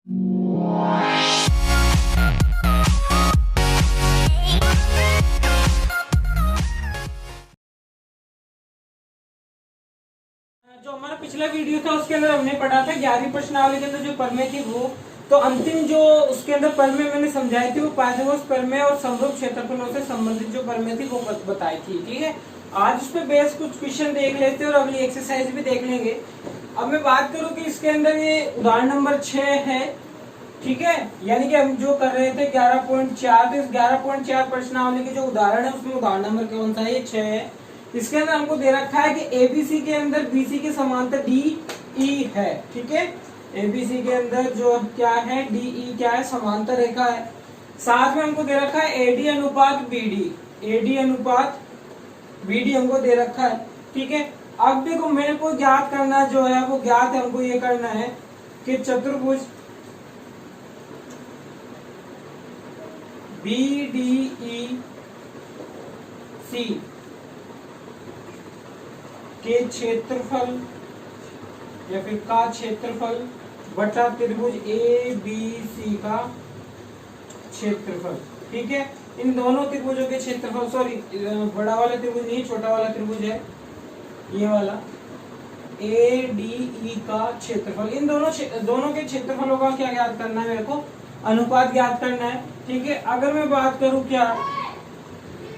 जो हमारा पिछला वीडियो था उसके अंदर हमने पढ़ा था 11वीं प्रश्नावली के अंदर जो प्रमेय थी वो, तो अंतिम जो उसके अंदर प्रमेय मैंने समझाई थी वो पाइथागोरस प्रमेय और समरूप क्षेत्रफलों से संबंधित जो प्रमेय थी वो बताई थी। ठीक है, आज उस पे बेस कुछ क्वेश्चन देख लेते हैं और अगली एक्सरसाइज भी देख लेंगे। अब मैं बात करूं कि इसके अंदर ये उदाहरण नंबर 6 है। ठीक है, यानी कि हम जो कर रहे थे 11.4, तो इस 11.4 प्रश्नावली के जो उदाहरण है उसमें उदाहरण नंबर कौन सा है? ये 6 है। इसके अंदर हमको दे रखा है कि एबीसी के अंदर बीसी के समांतर डीई है। ठीक है, एबीसी के अंदर जो क्या है, डीई क्या है? समांतर रेखा है। साथ में हमको दे रखा है एडी अनुपात बीडी, एडी अनुपात बीडी हमको दे रखा है। ठीक है, अब देखो मेरे को ज्ञात करना जो है वो ज्ञात है, हमको ये करना है कि चतुर्भुज बीडीई सी के क्षेत्रफल या फिर का क्षेत्रफल बटा त्रिभुज ए बी सी का क्षेत्रफल। ठीक है, इन दोनों त्रिभुजों के क्षेत्रफल, सॉरी बड़ा वाला त्रिभुज नहीं, छोटा वाला त्रिभुज है ये वाला, ए डी ई का क्षेत्रफल, इन दोनों के क्षेत्रफलों का क्या ज्ञात करना है? मेरे को अनुपात ज्ञात करना है। ठीक है, अगर मैं बात करूं क्या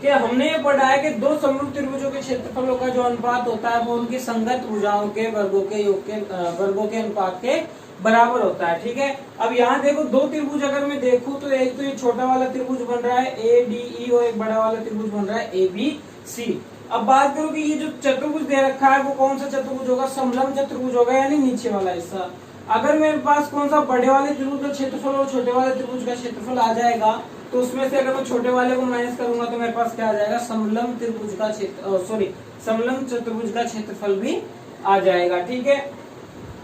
हमने ये पढ़ा है कि दो समरूप त्रिभुजों के क्षेत्रफलों का जो अनुपात होता है वो उनकी संगत भुजाओं के वर्गों के योग के वर्गों के अनुपात के बराबर होता है। ठीक है, अब यहाँ देखो दो त्रिभुज अगर मैं देखूं तो एक तो ये छोटा वाला त्रिभुज बन रहा है ए डी ई और एक बड़ा वाला त्रिभुज बन रहा है ए बी सी। अब बात करूं कि ये जो चतुर्भुज दे रखा है वो कौन सा चतुर्भुज होगा? समलंब चतुर्भुज होगा, यानी नीचे वाला हिस्सा। अगर मेरे पास कौन सा बड़े वाले त्रिभुज का क्षेत्रफल और छोटे वाले त्रिभुज का क्षेत्रफल आ जाएगा तो उसमें से अगर मैं छोटे वाले को माइनस करूंगा तो मेरे पास क्या आ जाएगा? समलंब त्रिभुज का समलंब चतुर्भुज का क्षेत्रफल भी आ जाएगा। ठीक है,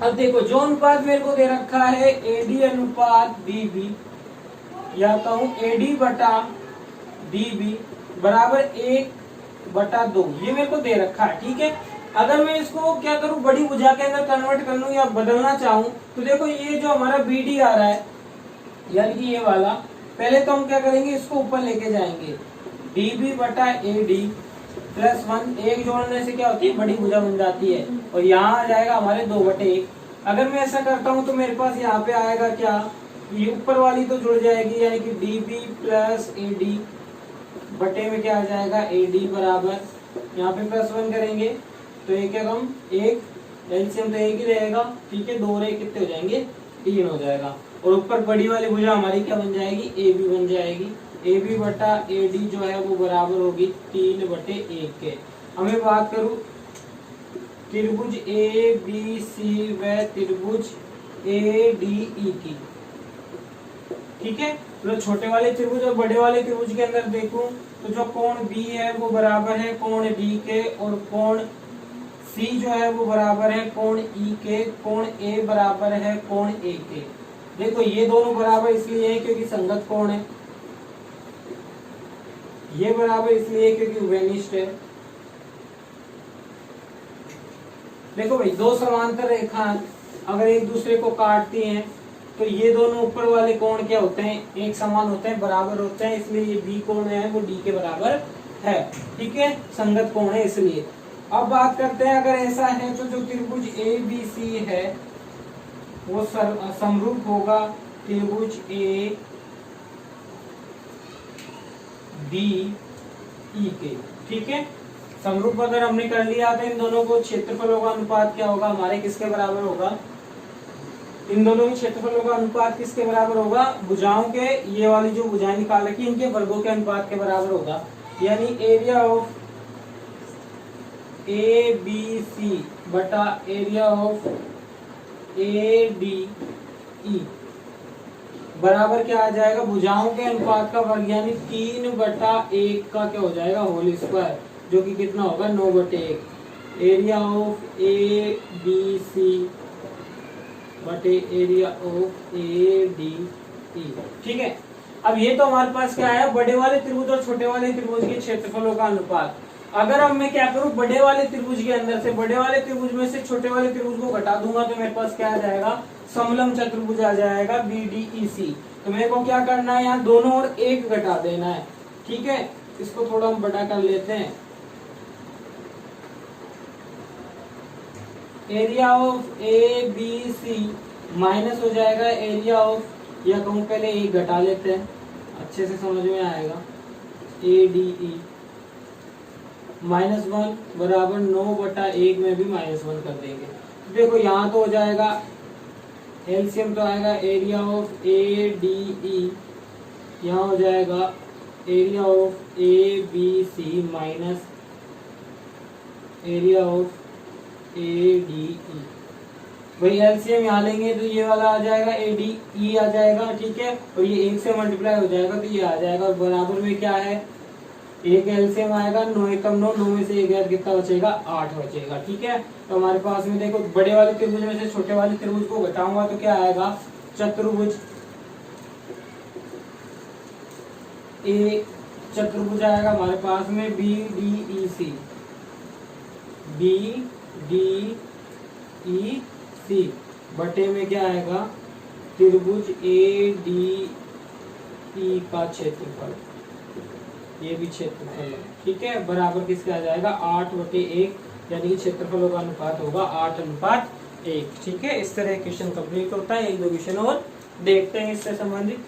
अब देखो जो अनुपात मेरे को दे रखा है एडी अनुपात बीबी, या कहूं एडी बटा बीबी बराबर 1/2, ये मेरे को दे रखा है। ठीक है, अगर मैं इसको क्या करूं, बड़ी भुजा के अंदर कन्वर्ट कर लूं या बदलना चाहूं तो देखो ये जो हमारा बीडी आ रहा है यानी कि ये वाला, पहले तो हम क्या करेंगे, इसको ऊपर लेके जाएंगे, डीबी बटा एडी प्लस 1, एक जोड़ने से क्या होती है? बड़ी भुजा बन जाती है, और यहाँ आ जाएगा हमारे 2/1। अगर मैं ऐसा करता हूँ तो मेरे पास यहाँ पे आएगा क्या, ये ऊपर वाली तो जुड़ जाएगी, यानी कि डीबी प्लस एडी बटे में क्या आ जाएगा? एडी बराबर, यहाँ पे प्लस 1 करेंगे तो एक कम एक, एलसीएम तो एक ही रहेगा। ठीक है, 2 और 1 कितने हो जाएंगे? 3 हो जाएगा, और ऊपर बड़ी वाली भुजा हमारी क्या बन जाएगी? ए बी बन जाएगी। ए बी बटा ए डी जो है वो बराबर होगी 3/1 के। हमें बात करूं त्रिभुज ए बी सी व त्रिभुज ए डी ई की। ठीक है, तो छोटे वाले त्रिभुज और बड़े वाले त्रिभुज के अंदर देखूं तो जो कोण बी है वो बराबर है कोण डी के, और कोण सी जो है वो बराबर है कोण ई के, कोण ए बराबर है कोण ए के। देखो ये दोनों बराबर इसलिए है क्योंकि संगत कोण है, ये बराबर इसलिए क्योंकि उभयनिष्ठ है। देखो भाई, दो समांतर रेखा अगर एक दूसरे को काटती हैं तो ये दोनों ऊपर वाले कोण क्या होते हैं? एक समान होते हैं, बराबर होते हैं, इसलिए ये बी कोण है वो डी के बराबर है। ठीक है, संगत कोण है इसलिए। अब बात करते हैं, अगर ऐसा है तो जो त्रिभुज ए बी सी है वो समरूप होगा त्रिभुज ए बी ई के। ठीक है, समरूप अगर हमने कर लिया तो इन दोनों को क्षेत्रफलों का अनुपात क्या होगा? हमारे किसके बराबर होगा? इन दोनों के क्षेत्रफलों का अनुपात किसके बराबर होगा? भुजाओं के, ये वाली जो भुजाएं निकाल रखी इनके वर्गों के अनुपात के बराबर होगा, यानी area of A B C बटा area of A D E बराबर क्या आ जाएगा? भुजाओं के अनुपात का वर्ग, यानी 3/1 का क्या हो जाएगा? होल स्क्वायर, जो कि कितना होगा? 9/1। Area of A B C बटे area of A D E. ठीक है, अब ये तो हमारे पास क्या है? बड़े वाले त्रिभुज और छोटे वाले त्रिभुज के क्षेत्रफलों का अनुपात। अगर अब मैं क्या करूं, बड़े वाले त्रिभुज के अंदर से, बड़े वाले त्रिभुज में से छोटे वाले त्रिभुज को घटा दूंगा तो मेरे पास क्या आ जाएगा? समलंब चतुर्भुज आ जाएगा BDEC। तो मेरे को क्या करना है, यहाँ दोनों ओर एक घटा देना है, ठीक है। इसको थोड़ा हम बड़ा कर लेते हैं। एरिया ऑफ ABC माइनस हो जाएगा एरिया ऑफ, या कहूँ पहले एक घटा लेते हैं, अच्छे से समझ में आएगा। ADE -1 बराबर 9/1 में भी -1 कर देंगे। देखो यहाँ तो हो जाएगा, एलसीएम तो आएगा एरिया ऑफ ADE, यहाँ हो जाएगा area of ABC minus area of ADE। वही एलसीएम यहाँ लेंगे तो ये वाला आ जाएगा ADE आ जाएगा, ठीक है। और ये 1 से मल्टीप्लाई हो जाएगा तो ये आ जाएगा, और बराबर में क्या है, एक एलसीएम आएगा, 9 एकम 9, 9 में से 1 गया कितना बचेगा, 8 बचेगा, ठीक है। तो हमारे पास में देखो बड़े वाले त्रिभुज में से छोटे वाले त्रिभुज को घटाऊंगा तो क्या आएगा, चतुर्भुज चतुर्भुज आएगा हमारे पास में BDEC बटे में क्या आएगा, त्रिभुज ADE का क्षेत्रफल, ये भी क्षेत्रफल है, ठीक है। बराबर किसका आ जाएगा, 8/1, यानी कि क्षेत्रफलों का अनुपात होगा 8:1, ठीक है। इस तरह क्वेश्चन कंप्लीट होता है। 1-2 क्वेश्चन और देखते हैं इससे संबंधित।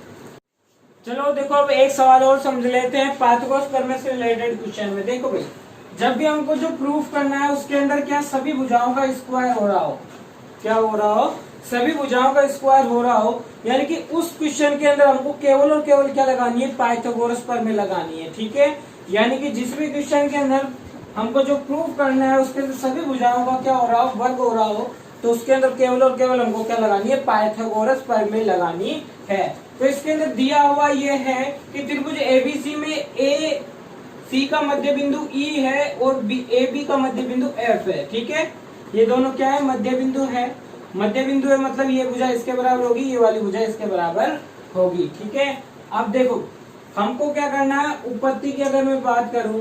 चलो देखो अब एक सवाल और समझ लेते हैं पाइथागोरस प्रमेय से रिलेटेड क्वेश्चन में। देखो भाई, जब भी हमको जो प्रूफ करना है उसके अंदर क्या सभी भुजाओं का स्क्वायर हो रहा हो, क्या हो रहा हो, सभी भुजाओं का स्क्वायर हो रहा हो, यानी कि उस क्वेश्चन के अंदर हमको केवल और केवल क्या लगानी है, पाइथागोरस प्रमेय लगानी है, ठीक है। यानी कि जिस भी क्वेश्चन के अंदर हमको जो प्रूफ करना है उसके अंदर सभी भुजाओं का क्या हो रहा हो, वर्ग हो रहा हो, तो उसके अंदर केवल और केवल हमको क्या लगानी है, पाइथागोरस प्रमेय लगानी है। तो इसके अंदर दिया हुआ ये है कि त्रिभुज ABC में AC का मध्य बिंदु E है और AB का मध्य बिंदु F है, ठीक है। ये दोनों क्या है, मध्य बिंदु है। मध्य बिंदु है मतलब ये भुजा इसके बराबर होगी, ये वाली भुजा इसके बराबर होगी, ठीक है। अब देखो हमको क्या करना है, उत्पत्ति की अगर मैं बात करूं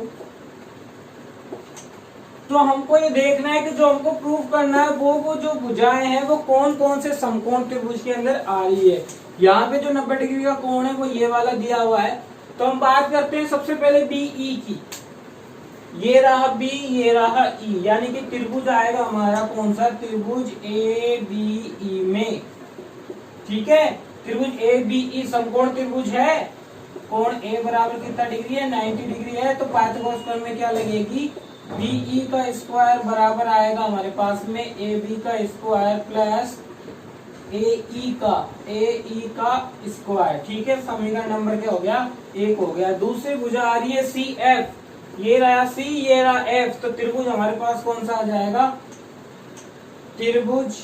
तो हमको ये देखना है कि जो हमको प्रूफ करना है वो जो भुजाएं हैं वो कौन कौन से समकोण त्रिभुज के अंदर आ रही है। यहाँ पे जो 90 डिग्री का कोण है वो ये वाला दिया हुआ है। तो हम बात करते हैं सबसे पहले BE की। ये रहा B, ये रहा E, यानी कि त्रिभुज आएगा हमारा कौन सा, त्रिभुज ABE में, ठीक है। त्रिभुज ABE समकोण त्रिभुज है। कोण A बराबर कितना डिग्री है, 90 डिग्री है। तो पाइथागोरस प्रमेय में क्या लगेगी, BE का स्क्वायर बराबर आएगा हमारे पास में AB का स्क्वायर प्लस AE का स्क्वायर, ठीक है। समीकरण नंबर क्या हो गया, 1 हो गया। दूसरी भुजा आ रही है CF, ये रहा C, ये रहा F। तो त्रिभुज हमारे पास कौन सा आ जाएगा, त्रिभुज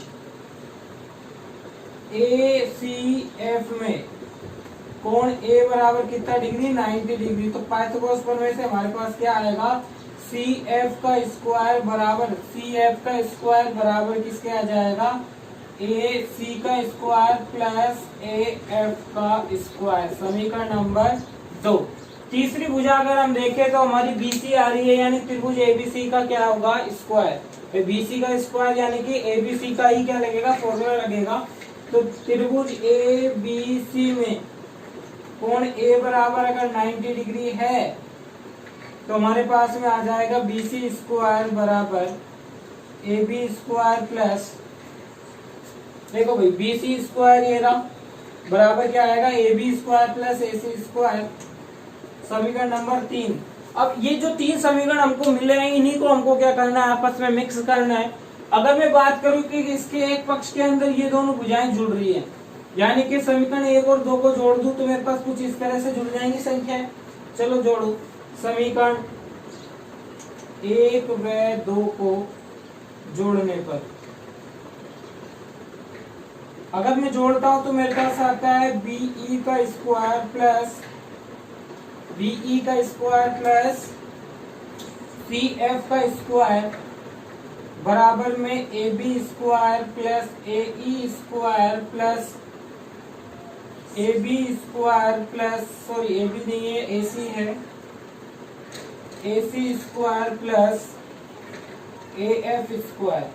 ACF में कोण A बराबर कितना डिग्री, 90 डिग्री। तो पाइथागोरस प्रमेय से हमारे पास क्या आएगा, CF का स्क्वायर बराबर किसके आ जाएगा, AC का स्क्वायर प्लस AF का स्क्वायर। समीकरण नंबर 2। तीसरी भुजा अगर हम देखें तो हमारी BC आ रही है, यानी त्रिभुज ABC का क्या होगा, स्क्वायर। BC का स्क्वायर यानी कि ABC का ही क्या लगेगा, फॉर्मूला लगेगा। तो त्रिभुज ABC में कोण A बराबर अगर 90 डिग्री है तो हमारे पास में आ जाएगा BC स्क्वायर बराबर AB स्क्वायर प्लस, देखो भाई BC स्क्वायर ये रहा, बराबर क्या आएगा, AB square plus AC square. समीकरण नंबर 3। अब ये जो 3 समीकरण हमको मिले हैं इन्हीं को हमको क्या करना है, आपस में मिक्स करना है। अगर मैं बात करूं कि इसके एक पक्ष के अंदर ये दोनों भुजाएं जुड़ रही हैं, यानी कि समीकरण 1 और 2 को जोड़ दूं तो मेरे पास कुछ इस तरह से जुड़ जाएंगी संख्याएं। चलो जोड़ो, समीकरण 1 व 2 को जोड़ने पर अगर मैं जोड़ता हूं तो मेरे पास आता है BE का स्क्वायर प्लस CF का स्क्वायर बराबर में AB square plus AE square plus AB square plus, sorry AB नहीं है AC है, AC square plus AF square,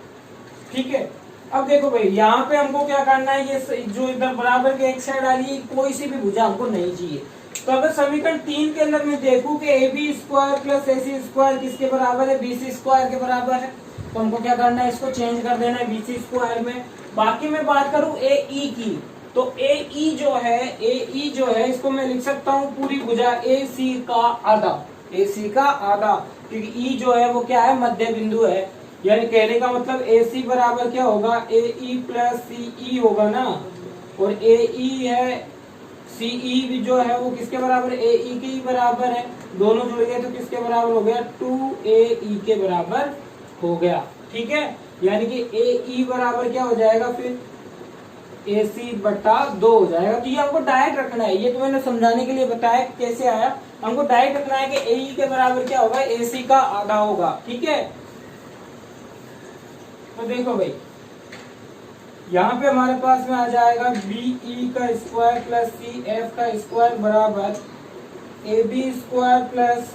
ठीक है। अब देखो भाई यहाँ पे हमको क्या करना है, ये जो इधर बराबर के एक साइड आ रही है कोई सी भी भुजा हमको नहीं चाहिए। तो अगर समीकरण 3 के अंदर मैं देखूं कि A B square plus A C square किसके बराबर है, बी सी स्क्वायर के बराबर है, तो हमको क्या करना है, इसको चेंज कर देना है बी सी स्क्वायर में। बाकी मैं बात करूं ए ई की, तो ए ई जो है इसको मैं लिख सकता हूँ पूरी भुजा ए सी का आधा, ए सी का आधा, क्योंकि ई जो है वो क्या है, मध्य बिंदु है। यानी कहने का मतलब ए सी बराबर क्या होगा, ए ई प्लस सी ई होगा ना, और ए ई है सी ई भी जो है वो किसके बराबर, ए ई के ही बराबर है, दोनों जुड़ गए तो किसके बराबर हो गया, 2AE के बराबर हो गया। ठीक है, यानी कि ए ई बराबर क्या हो जाएगा फिर, ए सी बटा 2 हो जाएगा। तो ये हमको डायरेक्ट रखना है, ये तो मैंने समझाने के लिए बताया कैसे आया, हमको डायरेक्ट रखना है कि ए ई के बराबर क्या होगा, ए सी का आधा होगा। ठीक है, तो देखो भाई यहाँ पे हमारे पास में आ जाएगा बी ई का स्क्वायर प्लस सी एफ का स्क्वायर बराबर A B square plus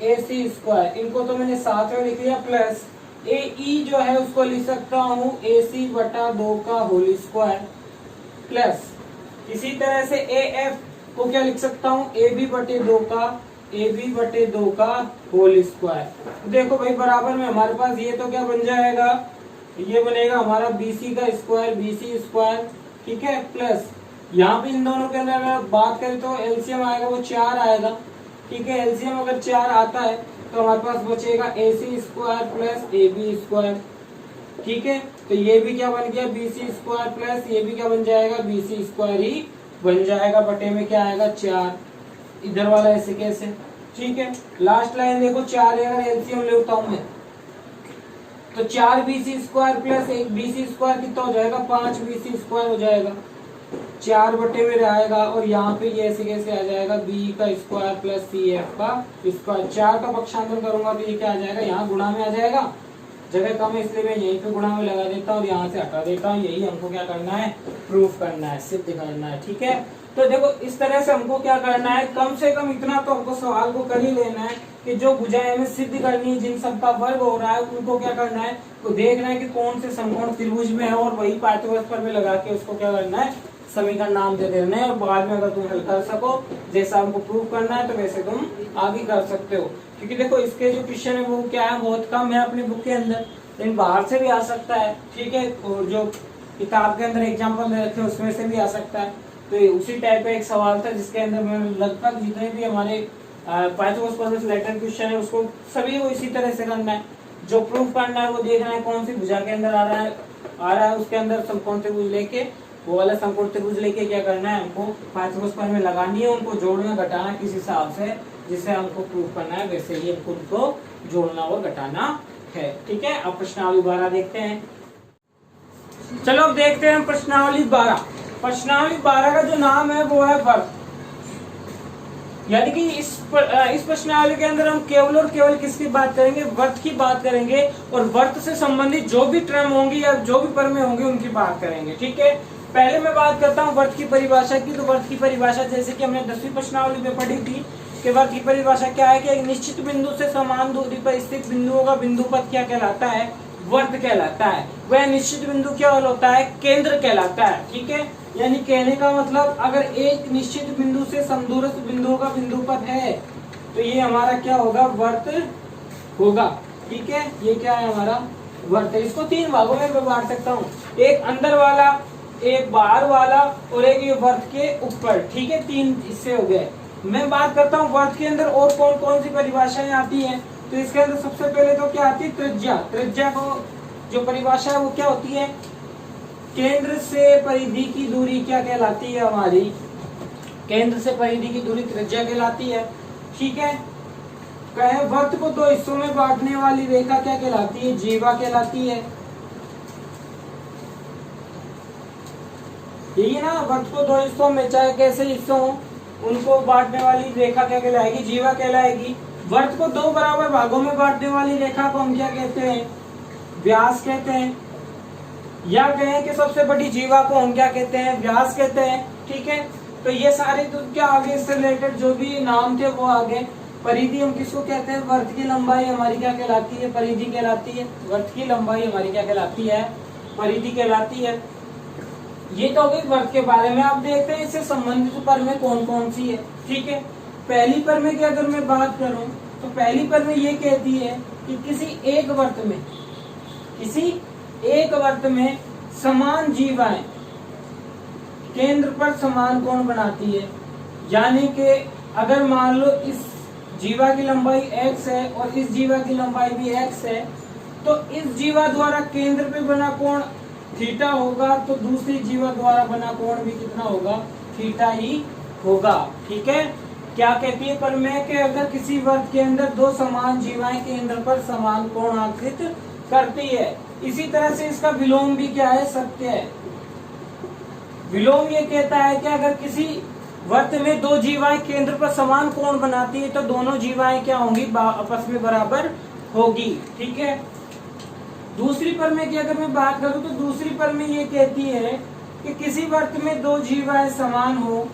A C square, इनको तो मैंने साथ में लिख लिया, प्लस ए ई जो है उसको लिख सकता हूँ ए सी बटा 2 का होल स्क्वायर, प्लस इसी तरह से ए एफ को क्या लिख सकता हूँ, ए बी बटे 2 का, ए बी बटे 2 का होल स्क्वायर। देखो भाई बराबर में हमारे पास ये तो क्या बन जाएगा, ये बनेगा हमारा बी सी का स्क्वायर, बी सी स्क्वायर। ठीक है, प्लस यहाँ पे इन दोनों के अंदर अगर बात करें तो एलसीएम आएगा वो 4 आएगा। ठीक है, एलसीएम अगर 4 आता है तो हमारे पास बचेगा A C square plus A B square. ठीक है, तो ये भी क्या बन गया, बी सी स्क्वायर प्लस ये भी क्या बन जाएगा, बी सी स्क्वायर ही बन जाएगा, बटे में क्या आएगा 4, इधर वाला ऐसे कैसे। ठीक है, लास्ट लाइन देखो 4 अगर एलसीएम लेता हूं मैं तो 4 B C square plus 1 B C square कितना हो जाएगा, 5 बी सी स्क्वायर हो जाएगा, 4 बटे में रहेगा, और यहाँ पे ये ऐसे कैसे आ जाएगा, बी का स्क्वायर प्लस सी एफ का स्क्वायर। 4 का पक्षांतर करूंगा तो ये क्या आ जाएगा, यहाँ गुणा में आ जाएगा, जगह कम है इसलिए मैं यहीं पे गुणा में लगा देता हूँ और यहाँ से हटा देता हूँ। यही हमको क्या करना है, प्रूफ करना है, सिद्ध करना है। ठीक है, तो देखो इस तरह से हमको क्या करना है, कम से कम इतना तो हमको सवाल को कर ही लेना है कि जो भुजाएं हमें सिद्ध करनी है, जिन सब का वर्ग हो रहा है, उनको क्या करना है, तो देखना है कि कौन से समकोण त्रिभुज में है, और वही पाइथागोरस पर में लगा के उसको क्या करना है, समीकरण नाम दे देना है, और बाद में अगर तुम हल कर सको, जैसा हमको प्रूव करना है, तो वैसे तुम आगे कर सकते हो। क्योंकि देखो इसके जो क्वेश्चन है वो क्या है, बहुत कम है अपनी बुक के अंदर, लेकिन बाहर से भी आ सकता है। ठीक है, और जो किताब के अंदर एग्जाम्पल दे रखे उसमें से भी आ सकता है। तो उसी टाइप का एक सवाल था जिसके अंदर मैंने लगभग जितने भी हमारे पाइथागोरस पर रिलेटेड क्वेश्चन है उसको सभी को इसी तरह से करना है। जो प्रूफ करना है वो देखना है कौन सी भुजा के अंदर आ रहा है उसके अंदर समकोण त्रिभुज लेके, वो वाला समकोण त्रिभुज लेके क्या करना है, हमको पाइथागोरस पर में लगानी है, उनको जोड़ना घटाना किस हिसाब से जिसे हमको प्रूफ करना है, वैसे ही हमको उनको जोड़ना और घटाना है। ठीक है, अब प्रश्नावली 12 देखते हैं। चलो अब देखते हैं प्रश्नावली 12। प्रश्नावली 12 का जो नाम है वो है वर्त। यानी कि इस प्रश्नावली के अंदर हम केवल और केवल किसकी बात करेंगे, वर्त की बात करेंगे, और वर्त से संबंधित जो भी टर्म होंगी या जो भी परमें होंगी उनकी बात करेंगे। ठीक है, पहले मैं बात करता हूँ वर्त की परिभाषा की। तो वर्त की परिभाषा जैसे कि हमने 10वीं प्रश्नावली में पढ़ी थी कि वर्त की परिभाषा क्या है कि एक निश्चित बिंदु से समान दूरी पर स्थित बिंदुओं का बिंदुपथ क्या कहलाता है, वर्त कहलाता है। वह निश्चित बिंदु क्या होता है, केंद्र कहलाता है। ठीक है, यानी कहने का मतलब अगर एक निश्चित बिंदु से समदूरस्थ बिंदुओं का बिंदुपथ है तो ये हमारा क्या होगा, वर्त होगा। ठीक है, ये क्या है हमारा वर्त है। इसको 3 भागों में मैं बांट सकता हूँ, एक अंदर वाला, एक बाहर वाला, और एक ये वर्त के ऊपर। ठीक है, 3 हिस्से हो गए। मैं बात करता हूँ वर्त के अंदर और कौन कौन सी परिभाषाएं आती हैं। तो इसके अंदर सबसे पहले तो क्या आती है, त्रिज्या। त्रिज्या को जो परिभाषा है वो क्या होती है, केंद्र से परिधि की दूरी क्या कहलाती है हमारी, केंद्र से परिधि की दूरी त्रिज्या कहलाती है। ठीक है, कहे वर्त को 2 हिस्सों में बांटने वाली रेखा क्या कहलाती है, जीवा कहलाती है। यही है ना, वर्त को 2 हिस्सों में चाहे कैसे हिस्सों उनको बांटने वाली रेखा क्या कहलाएगी, जीवा कहलाएगी। वर्त को 2 बराबर भागों में बांटने वाली रेखा को हम क्या कहते हैं, व्यास कहते हैं। या कहें कि सबसे बड़ी जीवा को हम क्या कहते हैं, व्यास कहते हैं। ठीक है, तो ये सारे तो क्या आगे इससे रिलेटेड जो भी नाम थे वो आगे। परिधि हम किसको कहते हैं? वर्त की लंबाई हमारी क्या कहलाती है? परिधि कहलाती है। वर्त की लंबाई हमारी क्या कहलाती है? परिधि कहलाती है। ये तो हो गई वर्त के बारे में। आप देखते हैं इससे संबंधित परमें कौन कौन सी है। ठीक है, पहली परमें की अगर मैं बात करूं तो पहली परमें ये कहती है कि किसी एक वर्त में समान जीवाएं केंद्र पर समान कोण बनाती है। यानी कि अगर मान लो इस जीवा की लंबाई x है और इस जीवा की लंबाई भी x है, तो इस जीवा द्वारा केंद्र पे बना कोण थीटा होगा, तो दूसरी जीवा द्वारा बना कोण भी कितना होगा? थीटा ही होगा। ठीक है, क्या कहती है परमेय के अगर किसी वर्त के अंदर दो समान जीवाएं केंद्र पर समान कोण आकृत करती है। इसी तरह से इसका विलोम भी क्या है? सत्य है। विलोम ये कहता है कि अगर किसी वर्त में दो जीवाएं केंद्र पर समान कोण बनाती है तो दोनों जीवाएं क्या होंगी? आपस में बराबर होगी। ठीक है, दूसरी परमेय की अगर मैं बात करूं तो दूसरी परमेय ये कहती है कि किसी वर्त में दो जीवाएं समान हो,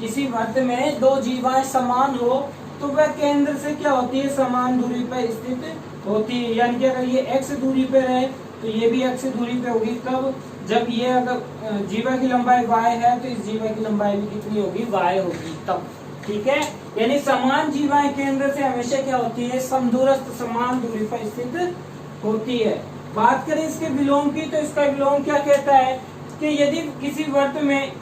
किसी वर्त में दो जीवाएं समान हो तो वह केंद्र से क्या होती है? समान दूरी पर स्थित होती है। यानी कि अगर ये x दूरी पे है तो ये भी x दूरी पे होगी। कब? जब ये अगर जीवा की लंबाई y है तो इस जीवा की लंबाई भी कितनी होगी? y होगी तब। ठीक है, यानी समान जीवाएं केंद्र से हमेशा क्या होती है? समदूरस्थ समान दूरी पर स्थित होती है। बात करें इसके विलोम की तो इसका विलोम क्या कहता है कि यदि किसी वर्त में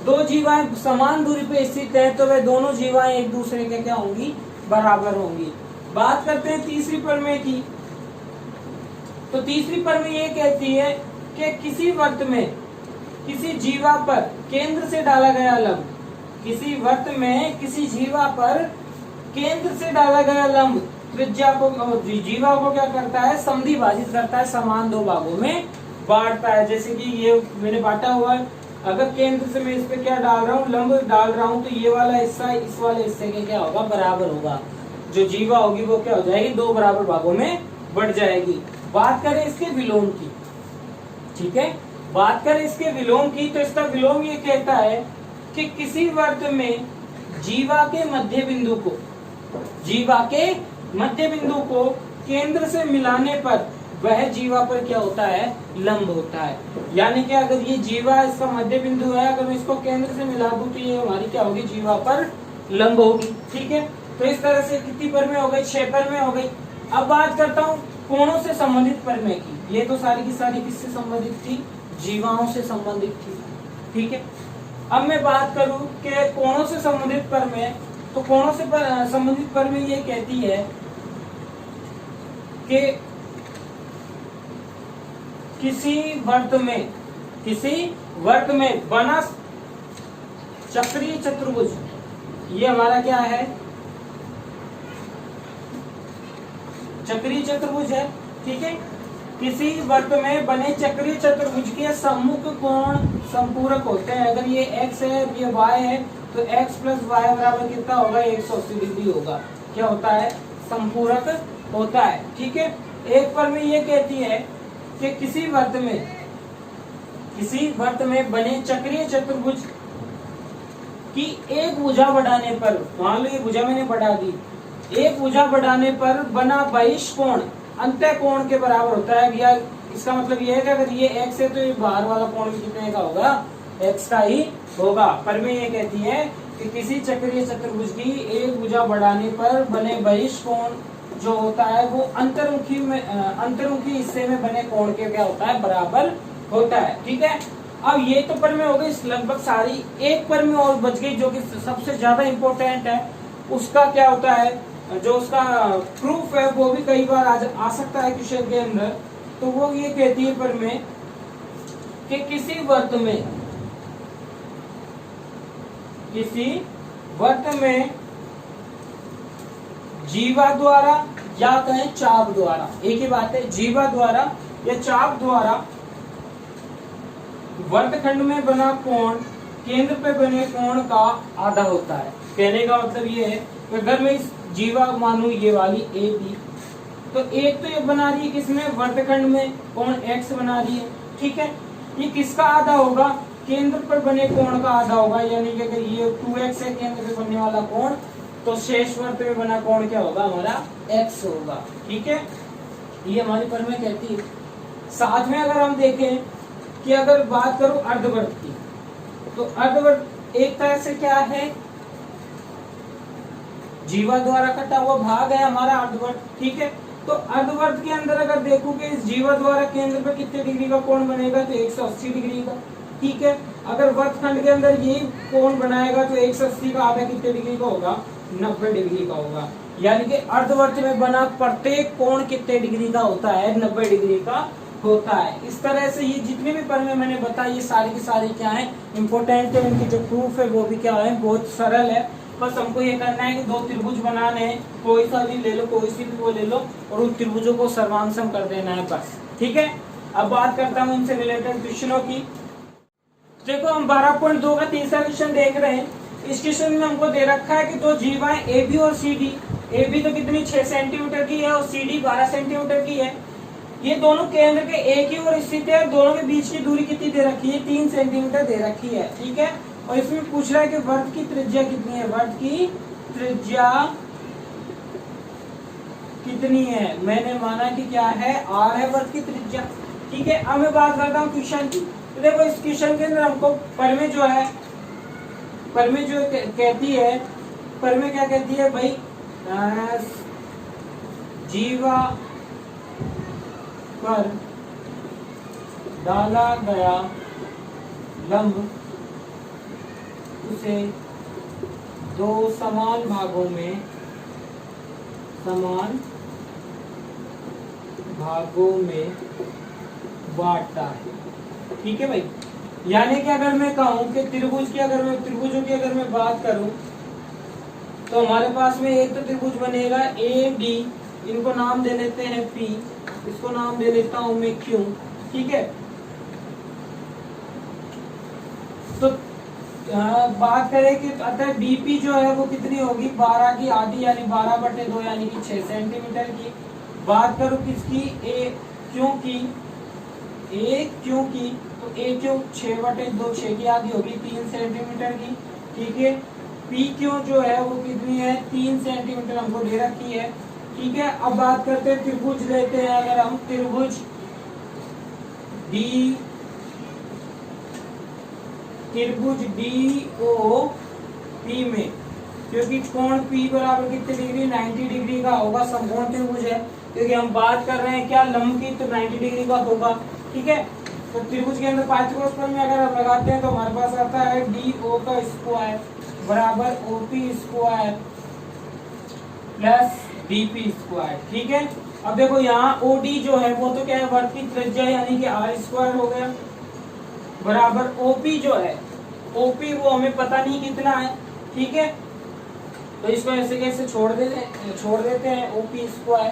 दो जीवाएं समान दूरी पर स्थित है तो वह दोनों जीवाएं एक दूसरे के क्या होंगी? बराबर होंगी। बात करते हैं तीसरी परमेय की, तो तीसरी परमेय ये कहती है कि किसी वर्त में किसी जीवा पर केंद्र से डाला गया लंब, किसी वर्त में किसी जीवा पर केंद्र से डाला गया लंब त्रिज्या को, जीवा को क्या करता है? समद्वि भाजित करता है, समान दो भागों में बांटता है। जैसे कि ये मैंने बांटा हुआ है, अगर केंद्र से मैं इस पे क्या डाल रहा हूँ? लंब डाल रहा हूँ, तो ये वाला हिस्सा इस वाले हिस्से के क्या होगा? बराबर होगा। जो जीवा होगी वो क्या हो जाएगी? दो बराबर भागों में बढ़ जाएगी। बात करें इसके विलोम की, ठीक है, बात करें इसके विलोम की तो इसका विलोम ये कहता है कि किसी वर्त में जीवा के मध्य बिंदु को केंद्र से मिलाने पर वह जीवा पर क्या होता है? लंब होता है। यानी कि अगर ये जीवा इसका मध्य बिंदु है, अगर मैं इसको केंद्र से मिला दूं तो ये हमारी क्या होगी? जीवा पर लंब होगी। ठीक है, तो इस तरह से कितनी परमेय हो गई? 6 परमेय हो गई। अब बात करता हूँ कोणों से संबंधित परमेय की। ये तो सारी की सारी किससे संबंधित थी? जीवाओं से संबंधित थी। ठीक है, अब मैं बात करूं कि कोणों से संबंधित परमेय, तो कोणों से संबंधित परमेय ये कहती है कि किसी वर्त में बना चक्रीय चतुर्भुज, ये हमारा क्या है? चक्रीय चतुर्भुज है। ठीक है, किसी वर्त में बने चक्रीय चतुर्भुज के सम्मुख कोण संपूरक होते हैं। अगर ये x है, ये y है, तो x प्लस y बराबर कितना होगा? 180 डिग्री होगा। क्या होता है? संपूरक होता है। ठीक है, एक परमेय ये कहती है कि किसी वर्त में बने चक्रीय चतुर्भुज की एक भुजा बढ़ाने पर, मान लो ये भुजा मैंने बढ़ा दी, एक भुजा बढ़ाने पर बना बहिष्कोण अंतः कोण के बराबर होता है। या इसका मतलब ये है कि अगर ये x है तो ये बाहर वाला कोण भी कितने का होगा? x का ही होगा। परमेय ये कहती है कि किसी चक्रीय चतुर्भुज की एक भुजा बढ़ाने पर बने बहिष्कोण जो होता है वो अंतर्मुखी हिस्से में बने कोण के क्या होता है? बराबर होता है। ठीक है, अब ये तो परमेय हो गई लगभग सारी। एक परमेय और बच गई जो कि सबसे ज्यादा इंपॉर्टेंट है। उसका क्या होता है? जो उसका प्रूफ है वो भी कई बार आ सकता है क्वेश्चन के अंदर। तो वो ये कहती है परमेय कि किसी वर्त में जीवा द्वारा या कहें चाप द्वारा, एक ही बात है, जीवा द्वारा या चाप द्वारा वर्तखंड में बना कोण केंद्र पे बने कोण का आधा होता है। कहने का मतलब ये है कि अगर मैं इस जीवा मानू ये वाली ए बी, तो एक तो ये बना रही है किसमें? वर्तखंड में कोण x बना रही है। ठीक है, ये किसका आधा होगा? केंद्र पर बने कोण का आधा होगा। यानी कि अगर ये 2x है केंद्र पे बनने वाला कोण, तो शेष वर्त में बना कोण क्या होगा हमारा x होगा। ठीक है, ये हमारी प्रमेय कहती है। साथ में अगर हम देखें कि अगर बात करूं अर्धवर्त की, तो अर्धवर्त एक तरह से क्या है, जीवा द्वारा कटा हुआ भाग है हमारा अर्धवर्त। ठीक है, तो अर्धवर्त के अंदर अगर देखो कि इस जीवा द्वारा केंद्र पर कितने डिग्री का कोण बनेगा, तो 180 डिग्री का। ठीक है, अगर वृत्तखंड के अंदर ये कोण बनाएगा तो 180 का आधा कितने डिग्री का होगा, 90 डिग्री का होगा। यानी कि अर्धवर्त में बना प्रत्येक कोण कितने डिग्री का होता है, 90 डिग्री का होता है। इस तरह से ये जितने भी प्रमेय मैंने बताई ये सारी की सारी क्या है, इंपॉर्टेंट है। इनकी जो प्रूफ है वो भी क्या है, बहुत सरल है। बस हमको ये करना है कि दो त्रिभुज बनाने हैं, कोई सा भी ले लो, कोई सी भी वो ले लो, और उन त्रिभुजों को सर्वांशम कर देना है बस। ठीक है, अब बात करता हूँ इनसे रिलेटेड क्वेश्चनों की। देखो हम 12.2 का तीसरा क्वेश्चन देख रहे हैं। इस क्वेश्चन में हमको दे रखा है कि दो जीवाएं ए बी और सी डी, ए बी तो कितनी 6 सेंटीमीटर की है और सी डी 12 सेंटीमीटर की है। ये दोनों केंद्र के एक ही ओर स्थित है, दोनों के बीच की दूरी कितनी दे रखी है, 3 सेंटीमीटर दे रखी है। ठीक है, और इसमें पूछ रहा है कि वृत्त की त्रिज्या कितनी है, वृत्त की त्रिज्या कितनी है। मैंने माना कि क्या है, r है वृत्त की त्रिज्या। ठीक है, अब मैं बात करता हूँ क्वेश्चन की। तो देखो इस क्वेश्चन के अंदर हमको प्रमेय जो है, प्रमेय जो कहती है, प्रमेय क्या कहती है भाई, जीवा पर डाला गया लंब उसे दो समान भागों में बांटता है। ठीक है भाई, यानी कि अगर मैं कहूं कि त्रिभुज की त्रिभुजों की अगर मैं बात करूं, तो हमारे पास में एक तो त्रिभुज बनेगा ए डी, इनको नाम दे लेते हैं पी, इसको नाम दे लेता हूं मैं क्यू। ठीक है, तो बात करें कि अतः डीपी जो है वो कितनी होगी, 12 की आधी यानी 12/2 यानी कि 6 सेंटीमीटर की। बात करूं किसकी, ए क्यू की, तो ए क्यू 6/2, 6 की आधी होगी 3 सेंटीमीटर की। ठीक है, पी क्यू जो है वो कितनी है, 3 सेंटीमीटर हमको दे रखी है। ठीक है, अब बात करते हैं त्रिभुज लेते हैं, अगर हम त्रिभुज डी ओ पी में, क्योंकि कोण पी बराबर कितने डिग्री, 90 डिग्री का होगा, समकोण त्रिभुज है, क्योंकि हम बात कर रहे हैं क्या, लंब की, तो 90 डिग्री का होगा। ठीक है, तो त्रिभुज के अंदर पाइथागोरस प्रमेय अगर हम लगाते हैं तो हमारे पास आता है डी ओ का स्क्वायर बराबर O P square plus D P square. ठीक है, अब देखो यहाँ ओ डी जो है वो तो क्या है, वृत्त की त्रिज्या यानी कि आर स्क्वायर हो गया, बराबर ओपी जो है, ओपी वो हमें पता नहीं कितना है। ठीक है, तो इसको ऐसे कैसे छोड़ देते हैं ओपी स्क्वायर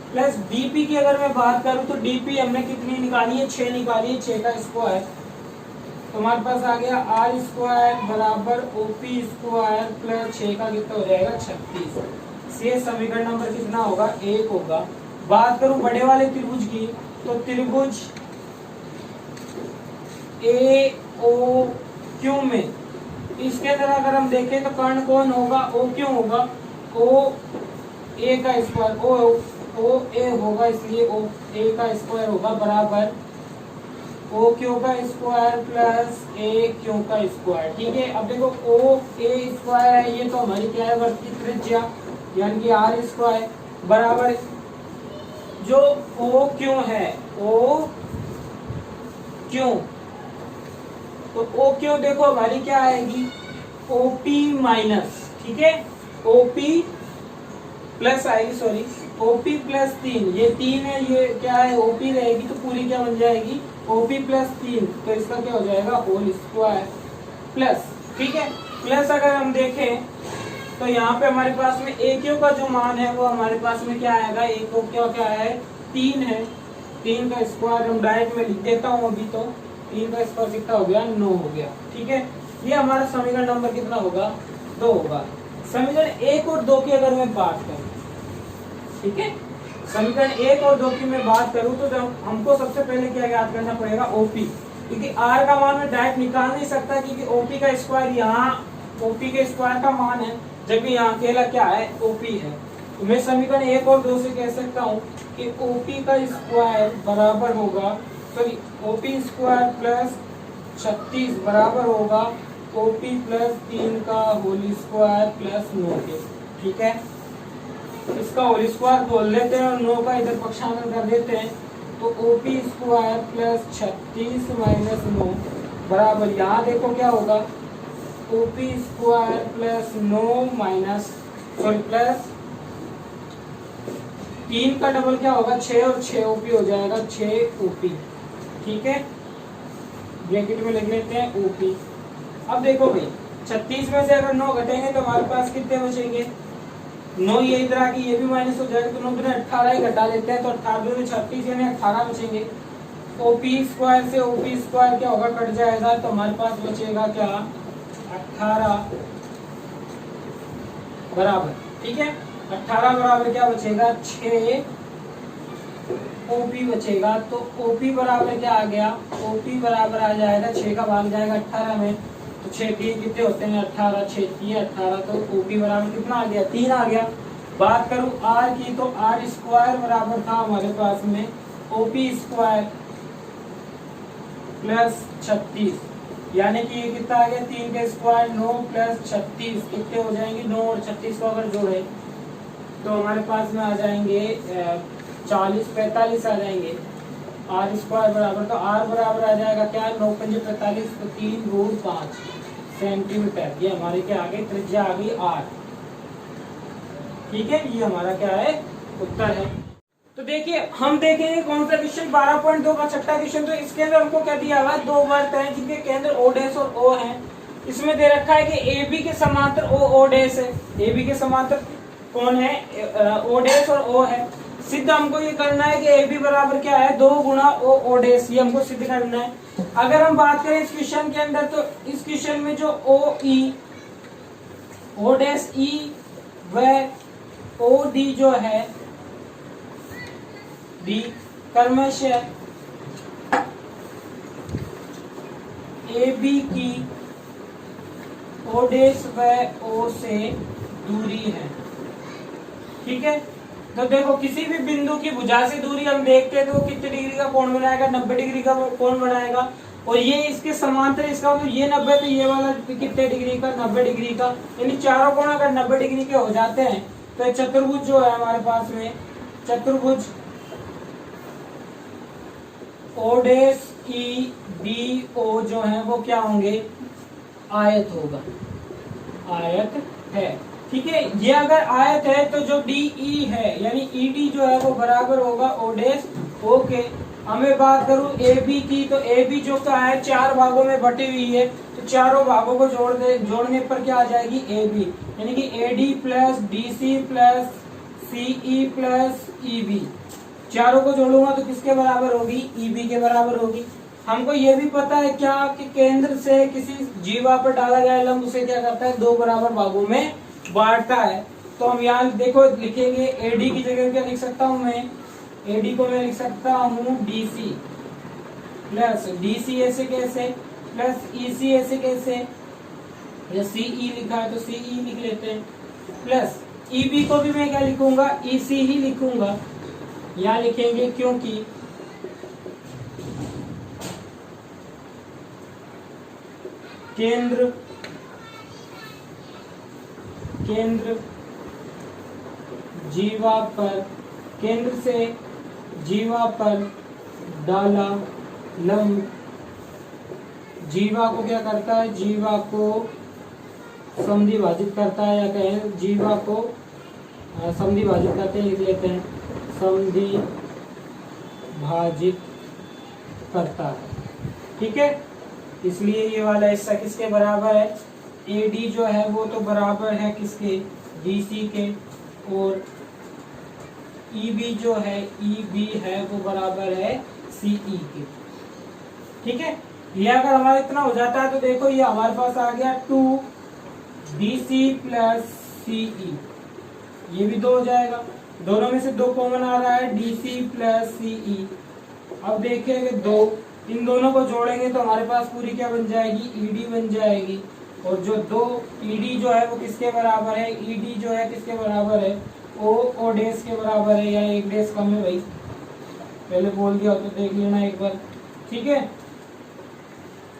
प्लस डीपी की अगर मैं बात करूं तो डीपी हमने कितनी निकाली है, 6 निकाली है, 6 का स्क्वायर, तो हमारे पास आ गया आर स्क्वायर बराबर ओपी स्क्वायर प्लस 6 का कितना हो जाएगा, 36। ये समीकरण नंबर कितना होगा, 1 होगा। बात करूं बड़े वाले त्रिभुज की, तो त्रिभुज ए ओ क्यू में, इसके अंदर अगर हम देखें तो कर्ण कौन होगा, ओ क्यू होगा, ओ ए का स्क्वायर, ओ ए होगा, इसलिए ओ ए का स्क्वायर होगा बराबर ओ क्यू का स्क्वायर प्लस ए क्यू का स्क्वायर। ठीक है, अब देखो ओ ए स्क्वायर है, ये तो हमारी क्या है, वृत्त की त्रिज्या यानी कि आर स्क्वायर बराबर जो ओ क्यू है, ओ क्यू, तो ओ क्यू देखो हमारी क्या आएगी, ओपी माइनस, ठीक है, ओपी प्लस आएगी, सॉरी ओपी प्लस 3, ये 3 है, ये क्या है ओपी रहेगी, तो पूरी क्या बन जाएगी, ओपी प्लस 3, तो इसका क्या हो जाएगा, होल स्क्वायर प्लस। ठीक है, प्लस अगर हम देखें तो यहाँ पे हमारे पास में ए क्यू का जो मान है वो हमारे पास में क्या आएगा, ए क्यू क्या है, 3 है, 3 का स्क्वायर हम डायरेक्ट में लिख देता हूँ अभी, तो 3 का स्क्वायर कितना हो गया, 9 हो गया। ठीक है, ये हमारा समीकरण नंबर कितना होगा, 2 होगा। समीकरण 1 और 2 की अगर मैं बात करूँ, ठीक है, समीकरण 1 और 2 की मैं बात करूं तो हमको सबसे पहले क्या याद करना पड़ेगा, ओपी, क्योंकि आर का मान मैं डायरेक्ट निकाल नहीं सकता, क्योंकि ओपी का स्क्वायर यहाँ ओपी के स्क्वायर का मान है, जबकि यहाँ अकेला क्या है, ओपी है। तो मैं समीकरण 1 और 2 से कह सकता हूँ कि ओपी का स्क्वायर बराबर होगा, सॉरी ओपी स्क्वायर प्लस 36 बराबर होगा ओपी प्लस 3 का होल स्क्वायर प्लस 9 के। ठीक है, इसका होल स्क्वायर खोल लेते हैं और 9 का इधर पक्षांतर कर देते हैं, तो ओपी स्क्वायर प्लस 36 माइनस 9 बराबर, यहाँ देखो क्या होगा, OP square plus 9 minus sorry plus 3 का डबल क्या होगा 6 और 6 ओपी हो जाएगा 6 ओपी। ठीक है, ब्रैकेट में लिख लेते हैं ओपी। अब देखो भाई 36 में से अगर 9 घटेंगे तो हमारे पास कितने बचेंगे, 9 ये इधर आके ये भी माइनस हो जाएगा, तो 9 में 18 ही घटा लेते हैं, तो 18 में 36 यानी 18 बचेंगे। ओपी स्क्वायर से ओपी स्क्वायर क्या होगा, कट जाएगा, तो हमारे पास बचेगा क्या 18 बराबर। ठीक है, 18 बराबर क्या बचेगा 6 ओपी बचेगा। तो ओपी बराबर क्या आ गया, ओपी बराबर आ जाएगा 6 का भाग जाएगा 18 में, तो 6 3 कितने होते हैं 18, 6 3 18, तो ओपी बराबर कितना आ गया 3 आ गया। बात करूं आर की, तो आर स्क्वायर बराबर था हमारे पास में ओपी स्क्वायर प्लस 36, यानी कि ये कितना आ गया 3 का स्क्वायर 9 प्लस 36 कितने हो जाएंगे, 9 और 36 को अगर जोड़े तो हमारे पास में आ जाएंगे 40 45 आ जाएंगे। आर स्क्वायर बराबर, तो आर बराबर आ जाएगा क्या 9 पंजे 45, तो 3 रूट 5 सेंटीमीटर, ये हमारे क्या आ गई त्रिज्या आ गई आर। ठीक है, ये हमारा क्या है उत्तर है। तो देखिए हम देखेंगे कौन सा क्वेश्चन 12.2 का छठा क्वेश्चन। तो इसके अंदर हमको क्या दिया हुआ है, दो वर्त हैं जिनके केंद्र ओ डैश और ओ है। इसमें दे रखा है कि ए बी के समांतर ओ डैश है, ए बी के समांतर कौन है ओ डैश और ओ है। सिद्ध हमको ये करना है कि ए बी बराबर क्या है 2 गुना ओ डैश, ये हमको सिद्ध करना है। अगर हम बात करें इस क्वेश्चन के अंदर, तो इस क्वेश्चन में जो ओ डैश ई व ओ डी जो है डी क्रमशः ए बी की ओ डैश व ओ से दूरी है। ठीक है, तो देखो किसी भी बिंदु की भुजा से दूरी हम देखते हैं तो वो कितने डिग्री का कोण बनाएगा, 90 डिग्री का कोण बनाएगा। और ये इसके समांतर, इसका मतलब ये 90 तो ये वाला कितने डिग्री का 90 डिग्री का, यानी चारों कोण अगर 90 डिग्री के हो जाते हैं तो चतुर्भुज जो है हमारे पास में चतुर्भुज O dash E B O जो है वो क्या होंगे आयत होगा, आयत है। ठीक है, ये अगर आयत है तो जो डी ई है यानी ई डी जो है वो बराबर होगा ओ डैश ओ के। हमें बात करूं ए बी की, तो ए बी जो क्या है 4 भागों में बटी हुई है, तो चारों भागों को जोड़ने पर क्या आ जाएगी ए बी, यानी कि A D plus D C plus C E plus E B, चारों को जोड़ूंगा तो किसके बराबर होगी ई बी के बराबर होगी। हमको ये भी पता है क्या कि केंद्र से किसी जीवा पर डाला गया लंब उसे क्या करता है 2 बराबर भागों में बांटता है। तो हम यहाँ देखो लिखेंगे एडी की जगह क्या लिख सकता हूँ मैं, एडी को मैं लिख सकता हूँ डीसी प्लस डीसी ऐसे कैसे प्लस ईसी ऐसे कैसे, सीई लिखा है तो सीई लिख लेते हैं, प्लस ईबी को भी मैं क्या लिखूंगा ईसी ही लिखूंगा, यहाँ लिखेंगे क्योंकि केंद्र जीवा पर, केंद्र से जीवा पर डाला लंब जीवा को क्या करता है, जीवा को समद्विभाजित करता है, या कहें जीवा को समद्विभाजित करते हैं, लिख लेते हैं समद्विभाजित करता है। ठीक है, इसलिए ये वाला हिस्सा किसके बराबर है, AD जो है वो तो बराबर है किसके DC के, और EB जो है EB है वो बराबर है CE के। ठीक है, ये अगर हमारा इतना हो जाता है तो देखो ये हमारे पास आ गया 2DC प्लस CE, ये भी 2 हो जाएगा, दोनों में से 2 कॉमन आ रहा है DC प्लस CE। अब देखेंगे 2, इन दोनों को जोड़ेंगे तो हमारे पास पूरी क्या बन जाएगी ED बन जाएगी, और जो दो ईडी जो है वो किसके बराबर है, ईडी जो है किसके बराबर है, ओ डेस के बराबर है, या एक डेस कम है भाई, पहले बोल दिया तो देख लेना एक बार, ठीक है।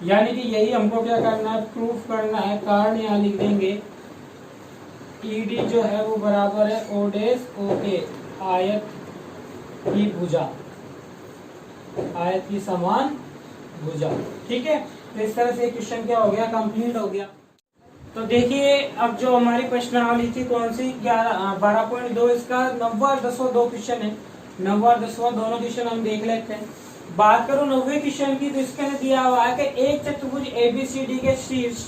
यानी कि यही हमको क्या करना है, प्रूफ करना है। कारण यहाँ लिख देंगे, ईडी जो है वो बराबर है ओ डेस ओ के आयत की भुजा, आयत की समान भुजा, ठीक है। तो इस तरह से क्वेश्चन क्या हो गया, कंप्लीट हो गया। तो देखिए अब जो हमारी प्रश्नावली थी कौन सी, 12.2, इसका 9वां और 10वां दो क्वेश्चन है, 9वां और 10वां दोनों क्वेश्चन हम देख लेते हैं। बात करूं 9वें क्वेश्चन की, तो इसके अंदर दिया हुआ है कि एक चतुर्भुज एबीसीडी के शीर्ष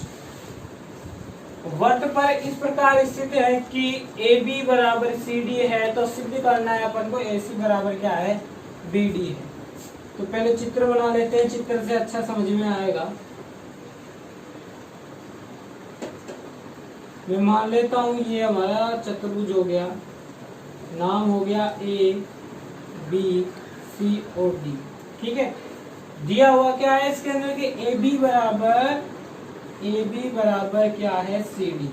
वृत्त पर इस प्रकार स्थित है कि AB बराबर CD है, तो सिद्ध करना है अपन को AC बराबर क्या है, BD है। तो पहले चित्र बना लेते हैं, चित्र से अच्छा समझ में आएगा। मैं मान लेता हूं ये हमारा चतुर्भुज हो गया, नाम हो गया A B C और D, ठीक है। दिया हुआ क्या है इसके अंदर कि AB बराबर क्या है, CD,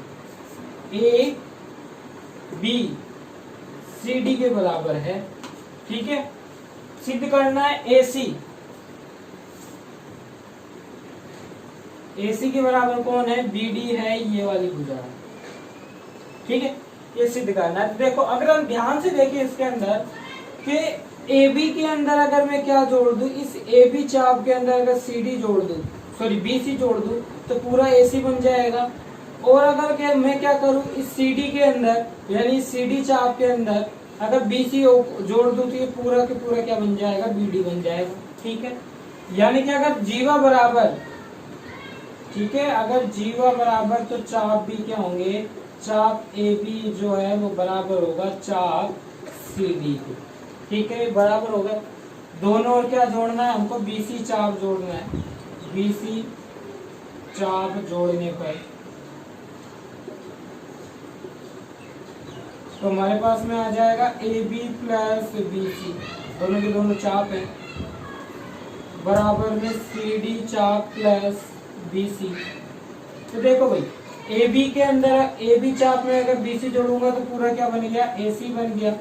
AB CD के बराबर है, ठीक है। सिद्ध करना है AC के बराबर कौन है, BD है, ये वाली भुजा, ठीक है। ये सिद्ध करना है। तो देखो अगर हम ध्यान से देखें इसके अंदर कि AB के अंदर अगर मैं क्या जोड़ दूं, इस AB चाप के अंदर अगर CD जोड़ दूं, सॉरी BC जोड़ दूं, तो पूरा AC बन जाएगा। और अगर मैं क्या करूं, इस CD के अंदर यानी CD चाप के अंदर अगर BC जोड़ दूं, तो ये पूरा के पूरा क्या बन जाएगा, BD बन जाएगा, ठीक है। यानी कि अगर जीवा बराबर, ठीक है, अगर जीवा बराबर तो चाप भी क्या होंगे, चाप AB जो है वो बराबर होगा चाप CD के, ठीक है, बराबर होगा। दोनों और क्या जोड़ना है हमको, BC चाप जोड़ना है। BC चाप जोड़ने पर तो हमारे पास में आ जाएगा AB प्लस BC, दोनों के दोनों चाप है, बराबर में CD चाप प्लस BC। तो देखो भाई AB के अंदर AB चाप में अगर BC जोड़ूंगा तो पूरा क्या बन गया, AC बन गया,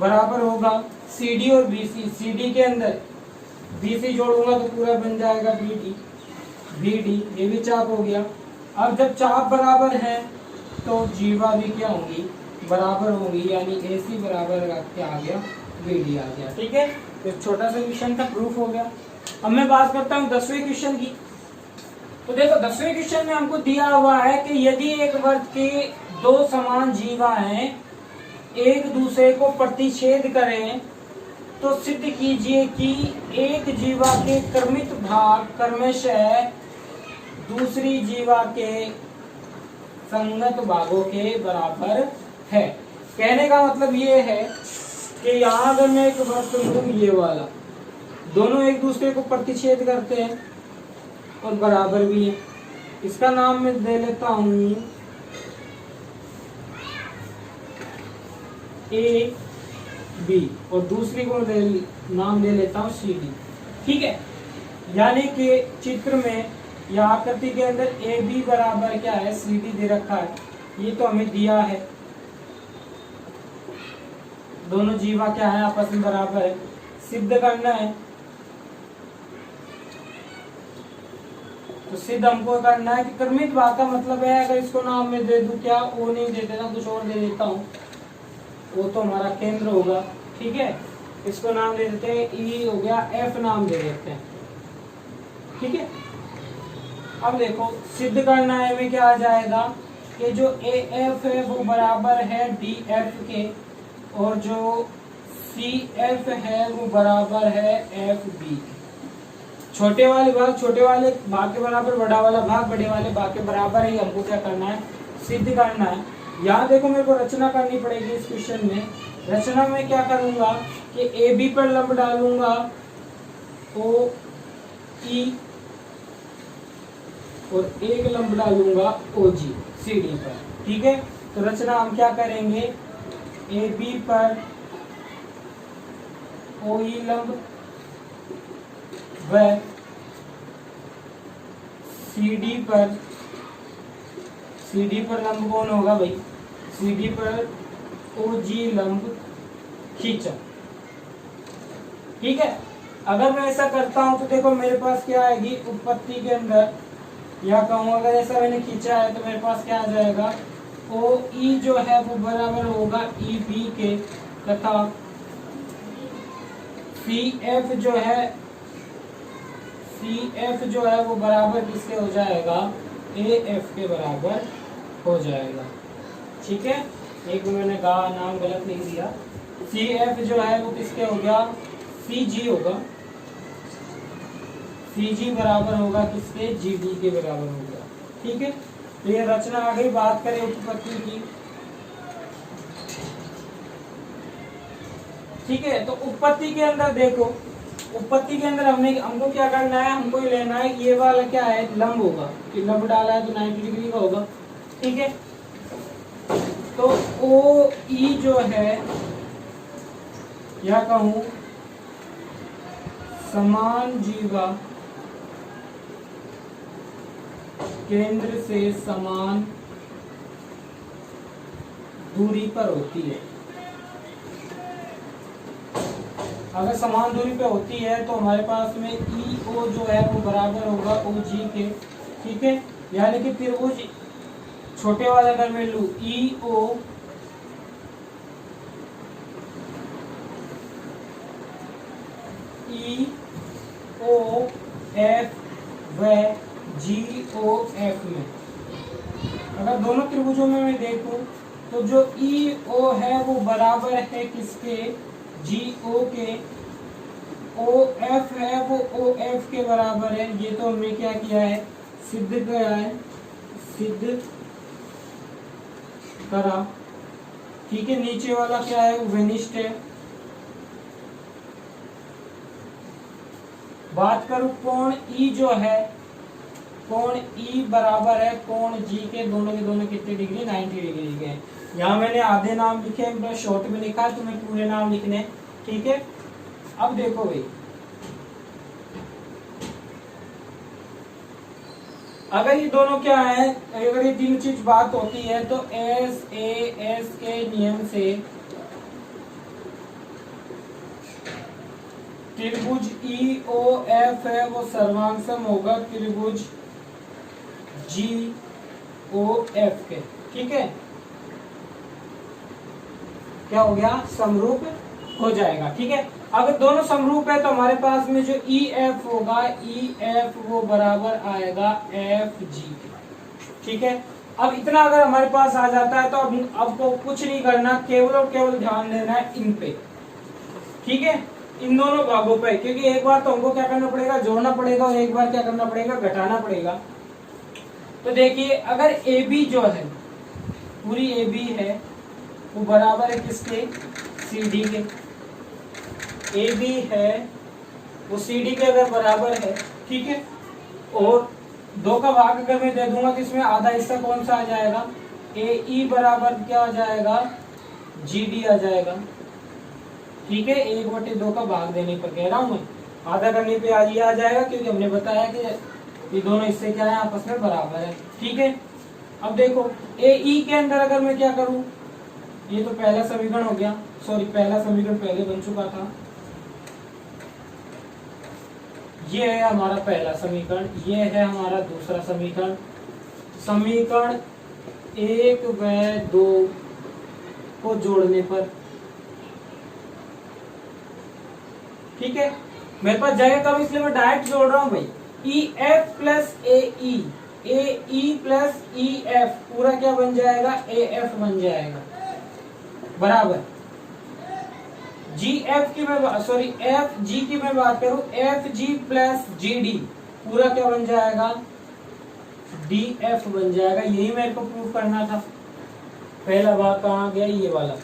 बराबर होगा CD और BC। CD के अंदर BC जोड़ूंगा तो पूरा बन जाएगा BD, ये भी चाप हो गया। अब जब चाप बराबर है तो जीवा भी क्या होंगी, बराबर होंगी, यानी AC बराबर क्या आ गया, BD आ गया, ठीक है। तो छोटा सा क्वेश्चन का प्रूफ हो गया। अब मैं बात करता हूँ 10वें क्वेश्चन की। तो देखो 10वें क्वेश्चन में हमको दिया हुआ है कि यदि एक वर्ग के दो समान जीवा हैं, एक दूसरे को प्रतिच्छेद करें, तो सिद्ध कीजिए कि एक जीवा के क्रमित भाग क्रमशः दूसरी जीवा के संगत भागों के बराबर है। कहने का मतलब ये है कि यहाँ अगर मैं एक वृत्त लूं, ये वाला, दोनों एक दूसरे को प्रतिच्छेद करते हैं और बराबर भी है। इसका नाम मैं दे लेता हूं AB और दूसरी को नाम दे लेता हूं CD, ठीक है। यानी कि चित्र में या आकृति के अंदर AB बराबर क्या है, CD दे रखा है, ये तो हमें दिया है। दोनों जीवा क्या है, आपस में बराबर है, सिद्ध करना है। तो सिद्ध हमको करना है कि क्रमित भाग का मतलब है, अगर इसको नाम में दे दूं क्या, O नहीं दे देता, कुछ और दे देता हूँ, वो तो हमारा केंद्र होगा, ठीक है। इसको नाम दे देते हैं E हो गया, F नाम दे देते हैं, ठीक है। अब देखो सिद्ध करना है में क्या आ जाएगा कि जो AF है वो बराबर है DF के, और जो CF है वो बराबर है FB के। छोटे वाले भाग के बराबर बड़ा वाला भाग बड़े वाले भाग के बराबर ही हमको क्या करना है, सिद्ध करना है। यहाँ देखो मेरे को रचना करनी पड़ेगी इस क्वेश्चन में। रचना में क्या करूंगा कि AB पर लंब डालूंगा OE और एक लंब डालूंगा OG CD पर, ठीक है। तो रचना हम क्या करेंगे, AB पर OE लंब व CD पर CD पर लंब कौन होगा भाई, CD पर OG लंब खींचा। ठीक है, अगर मैं ऐसा करता हूं तो देखो मेरे पास क्या आएगी उत्पत्ति के अंदर, या कहूँ अगर ऐसा मैंने खींचा है तो मेरे पास क्या आ जाएगा, OE जो है वो बराबर होगा EB के, तथा CF जो है वो बराबर किसके हो जाएगा, AF के बराबर हो जाएगा। ठीक है, एक मैंने कहा नाम गलत नहीं दिया, CF जो है वो किसके हो गया, CG होगा, CG बराबर होगा किसके, GD के बराबर होगा। ठीक है, तो ये रचना आ गई। बात करें उत्पत्ति की, ठीक है, तो उत्पत्ति के अंदर देखो, उत्पत्ति के अंदर हमको क्या करना है, हमको ये लेना है, ये वाला क्या है, लंब होगा, कि लंब डाला है तो 90 डिग्री का होगा। ठीक है, तो OE जो है, या कहूं समान जीवा केंद्र से समान दूरी पर होती है। अगर समान दूरी पे होती है तो हमारे पास में EO जो है वो बराबर होगा OG के। ठीक है, यानी कि त्रिभुज छोटे वाला अगर मैं लूं, EO F व GOF में, अगर दोनों त्रिभुजों में मैं देखूं तो जो EO है वो बराबर है किसके, GO के, OF है वो OF के बराबर है। ये तो हमने क्या किया है, सिद्ध किया है, सिद्ध करा। ठीक है, नीचे वाला क्या है, विनिष्ट है। बात करूं कोण E जो है, कोण E बराबर है कोण G के, दोनों के दोनों कितने डिग्री, 90 डिग्री के। यहाँ मैंने आधे नाम लिखे हैं, बस शॉर्ट में लिखा है, तुम्हें पूरे नाम लिखने। ठीक है, अब देखो भाई, अगर ये दोनों क्या है, अगर ये तीन चीज बात होती है तो SAS के नियम से त्रिभुज EOF है वो सर्वांग होगा त्रिभुज GOF के। ठीक है, क्या हो गया, समरूप हो जाएगा। ठीक है, अगर दोनों समरूप है तो हमारे पास में जो EF होगा, EF वो बराबर आएगा FG के। ठीक है, अब इतना अगर हमारे पास आ जाता है तो अब को कुछ नहीं करना, केवल और केवल ध्यान देना है इन पे। ठीक है, इन दोनों भागों पे, क्योंकि एक बार तो हमको क्या करना पड़ेगा, जोड़ना पड़ेगा, और एक बार क्या करना पड़ेगा, घटाना पड़ेगा। तो देखिए, अगर AB जो है, पूरी AB है वो बराबर है किसके, CD के। AB है वो CD के अगर बराबर है, ठीक है, और 2 का भाग अगर मैं दे दूंगा तो इसमें आधा हिस्सा कौन सा आ जाएगा, AE बराबर क्या आ जाएगा, GD आ जाएगा। ठीक है, 1/2 का भाग देने पर कह रहा हूं मैं, आधा करने पे आज ये आ जाएगा, क्योंकि हमने बताया कि ये दोनों हिस्से क्या है, आपस में बराबर है। ठीक है, अब देखो AE के अंदर अगर मैं क्या करूं, ये तो पहला समीकरण हो गया, सॉरी पहला समीकरण पहले बन चुका था, ये है हमारा पहला समीकरण, ये है हमारा दूसरा समीकरण। समीकरण 1 व 2 को जोड़ने पर, ठीक है, मेरे पास जगह कम इसलिए मैं डायरेक्ट जोड़ रहा हूं भाई। EF plus AE, AE plus EF पूरा क्या बन जाएगा, AF बन जाएगा, बराबर GF की मैं सॉरी FG की मैं बात करूं, FG प्लस GD पूरा क्या बन जाएगा, DF बन जाएगा। यही मेरे को प्रूव करना था। पहला भाग कहाँ गया, ये वाला,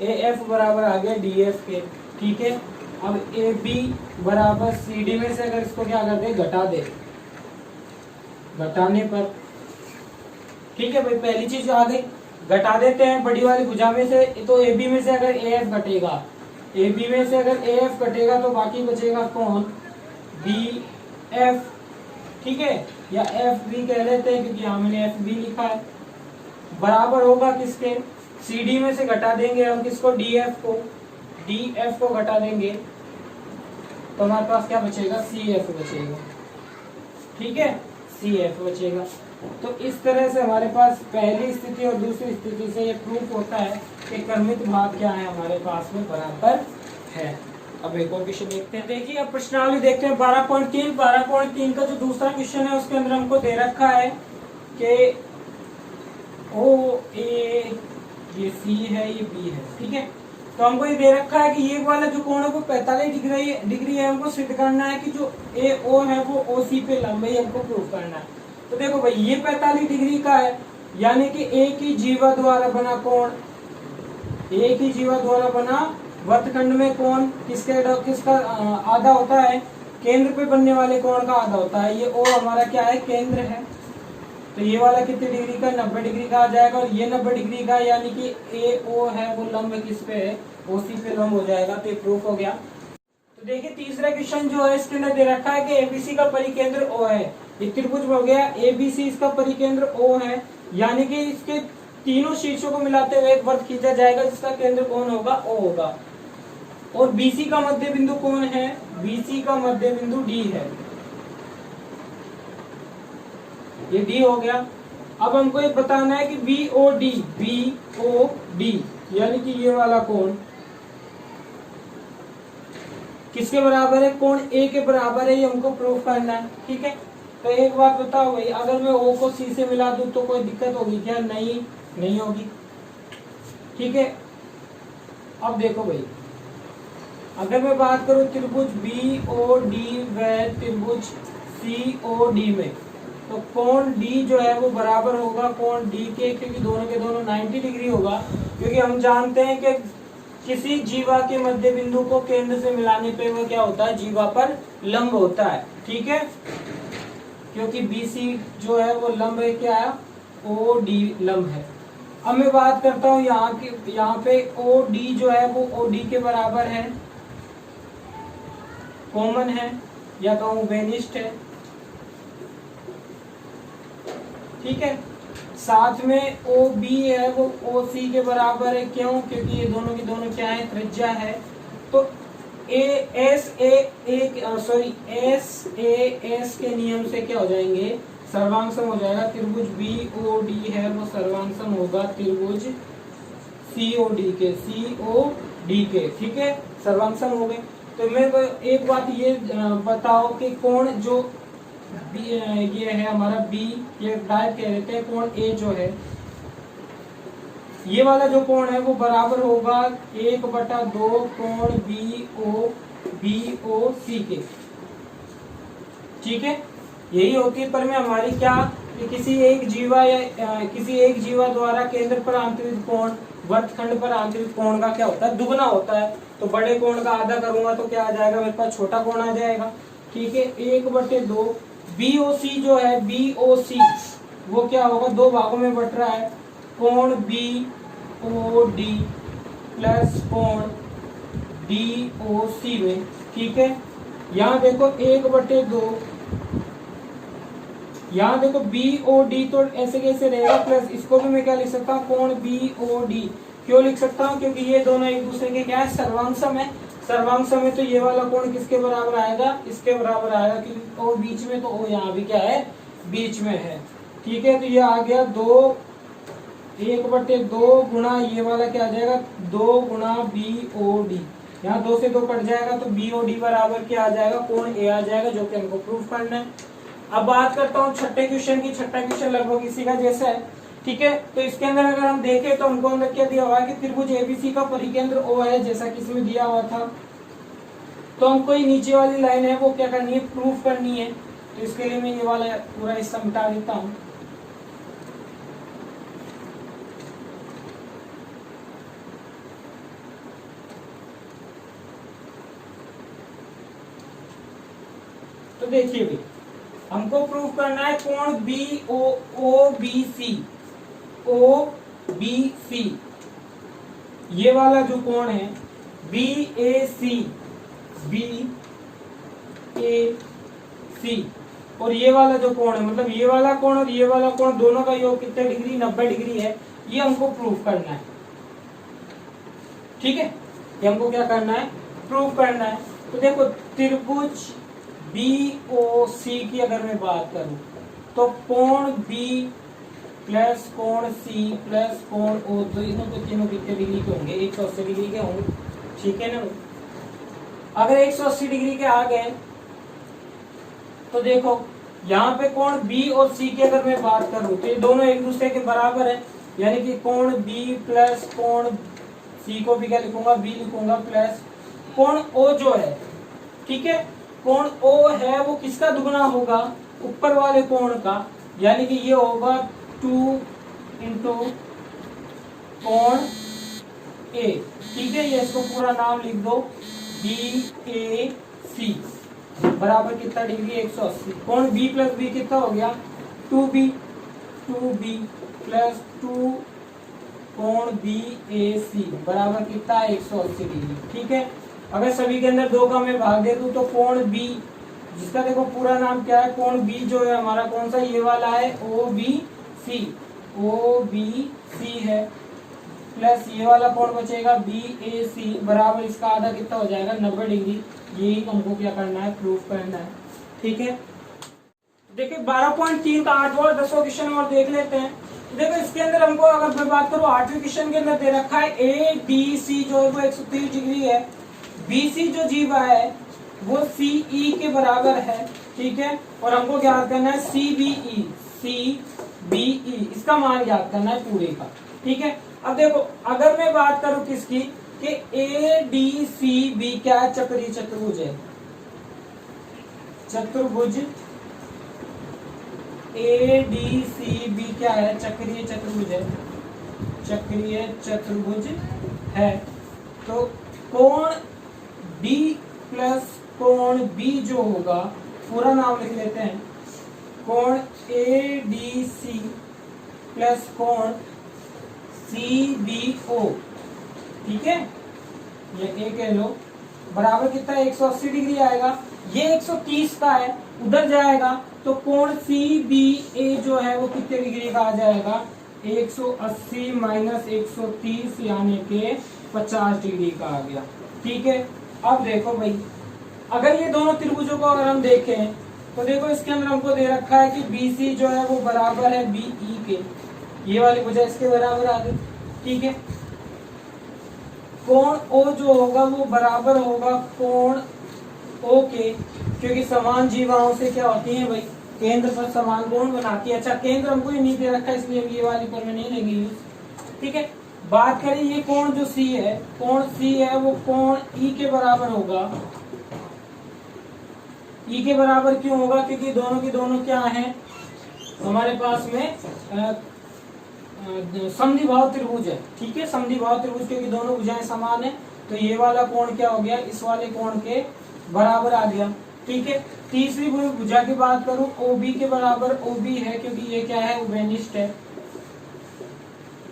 AF बराबर आ गया DF के। ठीक है, अब AB बराबर CD में से अगर इसको क्या कर दे, घटा दे, घटाने पर, ठीक है भाई, पहली चीज आ गई, घटा देते हैं बड़ी वाली भुजा में से, तो AB में से अगर AF घटेगा, AB में से अगर AF घटेगा तो बाकी बचेगा कौन, BF। ठीक है, या FB कह लेते हैं, क्योंकि यहाँ मैंने FB लिखा है। बराबर होगा किसके, CD में से घटा देंगे हम किसको, DF को घटा देंगे तो हमारे पास क्या बचेगा, CF बचेगा। ठीक है, CF बचेगा। तो इस तरह से हमारे पास पहली स्थिति और दूसरी स्थिति से ये प्रूफ होता है कि क्रमित भाग क्या है हमारे पास में बराबर है। अब एक और क्वेश्चन देखते हैं। देखिए अब प्रश्नावली देखते हैं 12.3 का जो दूसरा क्वेश्चन है उसके अंदर हमको दे रखा है कि OA ये C है, ये B है। ठीक है, तो हमको ये दे रखा है कि ये वाला जो कोण है वो 45 डिग्री है। हमको सिद्ध करना है कि जो AO है वो OC पे लंब है, हमको प्रूफ करना है। तो देखो भाई ये 45 डिग्री का है, यानी कि एक ही जीवा द्वारा बना कोण, एक ही जीवा द्वारा बना वर्तखंड में कोण किसका आधा होता है, केंद्र पे बनने वाले कोण का आधा होता है। ये O हमारा क्या है, केंद्र है। तो ये वाला कितने डिग्री का, 90 डिग्री का आ जाएगा, और ये 90 डिग्री का, यानी कि AO है वो लंब किस पे है, OC पे लंब हो जाएगा। तो ये प्रूफ हो गया। तो देखिए तीसरा क्वेश्चन जो है इसके अंदर दे रखा है कि ABC का परिकेंद्र O है। ये त्रिभुज हो गया ABC, इसका परिकेंद्र O है, यानी कि इसके तीनों शीर्षों को मिलाते हुए एक वृत्त खींचा जाएगा जिसका केंद्र कौन होगा, O होगा। और BC का मध्य बिंदु कौन है, BC का मध्य बिंदु D है। ये D हो गया। अब हमको ये बताना है कि BOD यानी कि ये वाला कोण किसके बराबर है, कोण A के बराबर है। ये हमको प्रूफ करना है। ठीक है, तो एक बात बताओ भाई, अगर मैं O को C से मिला दूं तो कोई दिक्कत होगी क्या, नहीं होगी। ठीक है, अब देखो भाई, अगर मैं बात करूं त्रिभुज BOD व त्रिभुज COD में, तो कोण D जो है वो बराबर होगा कोण D के, क्योंकि दोनों के दोनों 90 डिग्री होगा। क्योंकि हम जानते हैं कि किसी जीवा के मध्य बिंदु को केंद्र से मिलाने पे वो क्या होता है, जीवा पर लंब होता है। ठीक है, क्योंकि BC जो है वो लंब है, क्या है, OD लंब है। अब मैं बात करता हूँ यहाँ पे OD जो है वो OD के बराबर है, कॉमन है या कहूँ वेनिस्ट है। ठीक है, साथ में OB है वो OC के बराबर है। क्यों, क्योंकि ये दोनों की दोनों क्या है, त्रिज्या है। तो SAS के नियम से क्या हो जाएंगे, सर्वांगसम हो जाएगा। त्रिभुज BOD है वो सर्वांगसम होगा त्रिभुज COD के। ठीक है, सर्वांगसम हो गए। तो मेरे को एक बात ये बताओ कि कोण जो ये है हमारा B, ये डायरेक्ट कह देते हैं कोण A जो है, ये वाला जो कोण है वो बराबर होगा 1/2 कोण BOC के। ठीक है, यही होती है पर में हमारी क्या, कि किसी एक जीवा द्वारा केंद्र पर आंतरिक कोण वर्तखंड पर आंतरिक कोण का क्या होता है, दुगना होता है। तो बड़े कोण का आधा करूंगा तो क्या आ जाएगा, मेरे पास छोटा कोण आ जाएगा। ठीक है, 1/2 BOC जो है, BOC वो क्या होगा, दो भागों में बट रहा है, कोण BOD प्लस कोण DOC में। ठीक है, यहाँ देखो 1/2, यहाँ देखो BOD तो ऐसे कैसे रहेगा, प्लस इसको भी मैं क्या लिख सकता हूँ, कोण BOD। क्यों लिख सकता हूँ, क्योंकि ये दोनों एक दूसरे के क्या है, सर्वांगसम है। सर्वांगसम है तो ये वाला कोण किसके बराबर आएगा, इसके बराबर आएगा, क्योंकि O बीच में, तो O यहाँ भी क्या है, बीच में है। ठीक है, तो ये आ गया 1/2 गुणा ये वाला क्या आ जाएगा, 2 गुणा BOD। यहाँ 2 से 2 कट जाएगा तो BOD बराबर क्या आ जाएगा, कोण A आ जाएगा, जो कि हमको प्रूफ करना है। अब बात करता हूँ छठे क्वेश्चन की। छठा क्वेश्चन लगभग इसी का जैसा है। ठीक है, तो इसके अंदर अगर हम देखें तो हमको अंदर क्या दिया हुआ है कि त्रिभुज ABC का परिकेंद्र O है, जैसा कि इसमें दिया हुआ था। तो हमको ये नीचे वाली लाइन है वो क्या करनी है, प्रूफ करनी है। तो इसके लिए मैं ये वाला पूरा हिस्सा मिटा देता हूँ। तो देखिए भी, हमको प्रूफ करना है कोण OBC, ये वाला जो कोण है BAC, और ये वाला जो कोण है, मतलब ये वाला कोण और ये वाला कोण दोनों का योग कितने डिग्री, 90 डिग्री है। ये हमको प्रूव करना है, ठीक है। ये हमको क्या करना है, प्रूव करना है। तो देखो त्रिभुज BOC की अगर मैं बात करूं तो कोण B प्लस कोण C प्लस कोण O दोनों के तीनों कितने डिग्री के होंगे, 180 डिग्री के होंगे, ठीक है ना। अगर 180 डिग्री के आ गए तो देखो यहाँ पे कोण B और C की अगर मैं बात करूं तो ये दोनों एक दूसरे के बराबर है, यानी कि कोण B प्लस कोण C को भी क्या लिखूंगा, B लिखूंगा, प्लस कोण O जो है, ठीक है, कोण O है वो किसका दुगना होगा, ऊपर वाले कोण का, यानी कि ये होगा 2 इंटू कोण A, ठीक है। ये इसको पूरा नाम लिख दो BAC बराबर कितना डिग्री, 180। कोण B प्लस B कितना हो गया, 2B प्लस 2 कोण BAC बराबर कितना, 180 डिग्री, ठीक है। अगर सभी के अंदर 2 का मैं भाग दे दूं तो कोण B, जिसका देखो पूरा नाम क्या है, कोण B जो है हमारा कौन सा, ये वाला है OBC है, प्लस ये वाला कोण बचेगा BAC बराबर इसका आधा कितना हो जाएगा, 90 डिग्री। यही हमको क्या करना है, प्रूफ करना है, ठीक है। देखिए 12.3 का 8वां और 10वां क्वेश्चन और देख लेते हैं। देखो इसके अंदर हमको अगर मैं बात करूं 8वें क्वेश्चन के अंदर दे रखा है ABC जो है वो 130 डिग्री है, BC जो जीवा है वो CE के बराबर है, ठीक है। और हमको ज्ञात करना है CBE इसका मान ज्ञात करना है पूरे का, ठीक है। अब देखो अगर मैं बात करूं किसकी, कि ADCB क्या है, चक्रीय चतुर्भुज है, चतुर्भुज ADCB क्या है, चक्रीय चतुर्भुज है, चक्रीय चतुर्भुज है। तो कोण D प्लस कोण B जो होगा, पूरा नाम लिख लेते हैं, कोण ADC प्लस कोण CBO, ठीक है, ये A कह लो, बराबर कितना, 180 डिग्री आएगा। ये 130 का है, उधर जाएगा तो कोण CBA जो है वो कितने डिग्री का आ जाएगा, 180 माइनस 130 यानी के 50 डिग्री का आ गया, ठीक है। अब देखो भाई अगर ये दोनों त्रिभुजों को अगर हम देखें तो देखो इसके अंदर हमको दे रखा है कि BC जो है वो बराबर है BE के, ये वाली भुजा इसके बराबर आ गई, ठीक है। कोण O जो होगा वो बराबर होगा कोण O के, क्योंकि समान जीवाओं से क्या होती है भाई, केंद्र पर समान कोण बनाती है। अच्छा केंद्र हमको ये नहीं दे रखा है इसलिए ये वाली पर मैं नहीं लेंगे यूज, ठीक है। बात करें ये कोण जो C है, कोण C है वो कोण E के बराबर होगा। E के बराबर क्यों होगा, क्योंकि दोनों की दोनों क्या है हमारे पास में समद्विबाहु त्रिभुज है, ठीक है, समद्विबाहु त्रिभुज, क्योंकि दोनों भुजाएं समान है तो ये वाला कोण क्या हो गया, इस वाले कोण के बराबर आ गया, ठीक है। तीसरी भुजा की बात करूं OB के बराबर OB है, क्योंकि ये क्या है, उभयनिष्ठ है।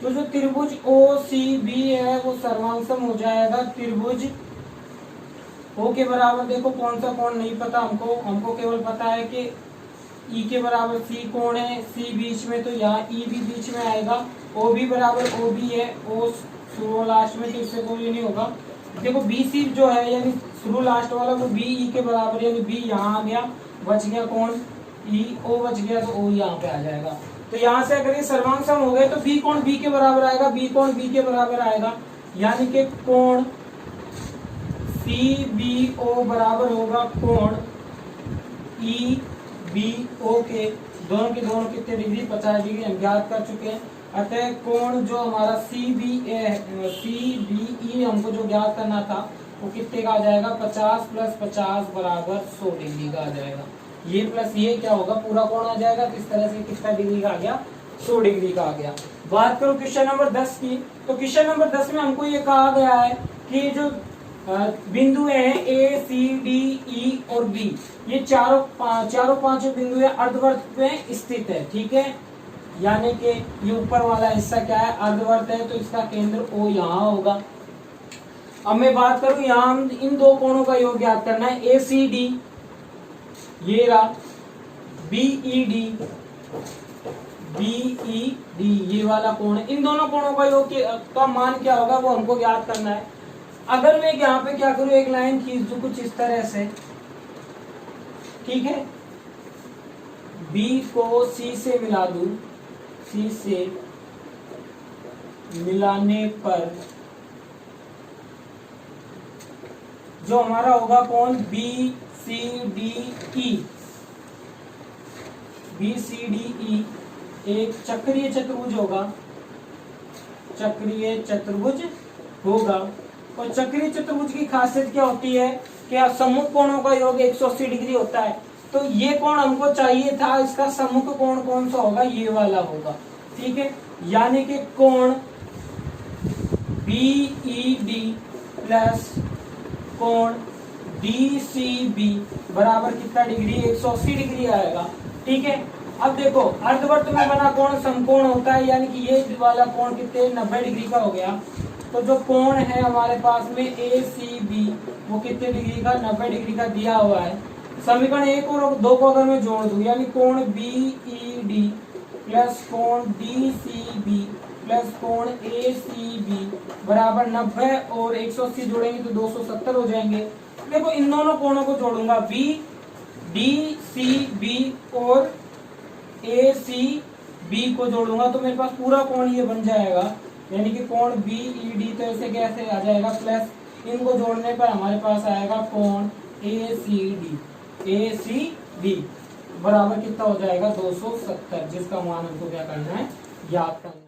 तो जो त्रिभुज OCB है वो सर्वांगसम हो जाएगा त्रिभुज O के बराबर। देखो कौन सा कोण नहीं पता हमको केवल पता है कि E के बराबर C कोण है, C बीच में तो यहाँ E भी बीच में आएगा, OB बराबर OB है, O शुरू लास्ट में तो इससे कोई नहीं होगा। देखो BC जो है यानी शुरू लास्ट वाला वो BE के बराबर, यानी B यहाँ आ गया, बच गया कोण O बच गया तो O यहाँ पे आ जाएगा। तो यहाँ से अगर ये सर्वांग सम हो गए तो B कोण B के बराबर आएगा, B कोण B के बराबर आएगा, यानी कि कोण CBO बराबर होगा कोण EBO के। दोनों के दोनों कितने डिग्री, 50 डिग्री हम ज्ञात कर चुके हैं। अतः कोण जो हमारा CBE हमको जो ज्ञात करना था वो कितने का आ जाएगा, 50 प्लस 50 बराबर 100 डिग्री का आ जाएगा। ये प्लस ये क्या होगा, पूरा कोण आ जाएगा। तो इस तरह से कितना डिग्री का आ गया, 100 डिग्री का आ गया। बात करो क्वेश्चन नंबर 10 की, तो क्वेश्चन नंबर 10 में हमको ये कहा गया है कि जो बिंदु है A, C, D, E और B, ये चारों पांचों बिंदु है अर्धवृत्त में स्थित है, ठीक है। यानी कि ये ऊपर वाला हिस्सा क्या है, अर्धवृत्त है, तो इसका केंद्र O यहाँ होगा। अब मैं बात करूं यहाँ इन दो कोणों का योग ज्ञात करना है, ACD ये रहा, BED, BED ये वाला कोण है। इन दोनों कोणों का योग का मान क्या होगा वो हमको ज्ञात करना है। अगर मैं यहाँ पे क्या करूँ, एक लाइन खींच दूं कुछ इस तरह से, ठीक है, B को C से मिला दूं, C से मिलाने पर जो हमारा होगा कोण BCDE, BCDE एक चक्रीय चतुर्भुज होगा, चक्रीय चतुर्भुज होगा। और चक्रीय चतुर्भुज की खासियत क्या होती है कि सम्मुख कोणों का योग 180 डिग्री होता है। तो ये कोण हमको चाहिए था, इसका सम्मुख कोण कौन सा होगा, ये वाला होगा, ठीक है। यानी कि कोण BED प्लस कोण DCB बराबर कितना डिग्री, 180 डिग्री आएगा, ठीक है। अब देखो अर्धवर्त में बना कोण समकोण होता है, यानी कि ये वाला कोण कितने 90 डिग्री का हो गया। तो जो कोण है हमारे पास में ACB वो कितने डिग्री का, 90 डिग्री का दिया हुआ है। समीकरण 1 और 2 को अगर मैं जोड़ दूं, यानी कोण BED प्लस कोण DCB प्लस कोण ACB बराबर 90 और 180 जोड़ेंगे तो 270 हो जाएंगे। देखो इन दोनों कोणों को जोड़ूंगा, DCB और ACB को जोड़ूंगा तो मेरे पास पूरा कोण ये बन जाएगा, यानी कि कोण BED तो ऐसे कैसे आ जाएगा, प्लस इनको जोड़ने पर हमारे पास आएगा कोण ACD बराबर कितना हो जाएगा 270, जिसका मान हमको क्या करना है, ज्ञात करना है।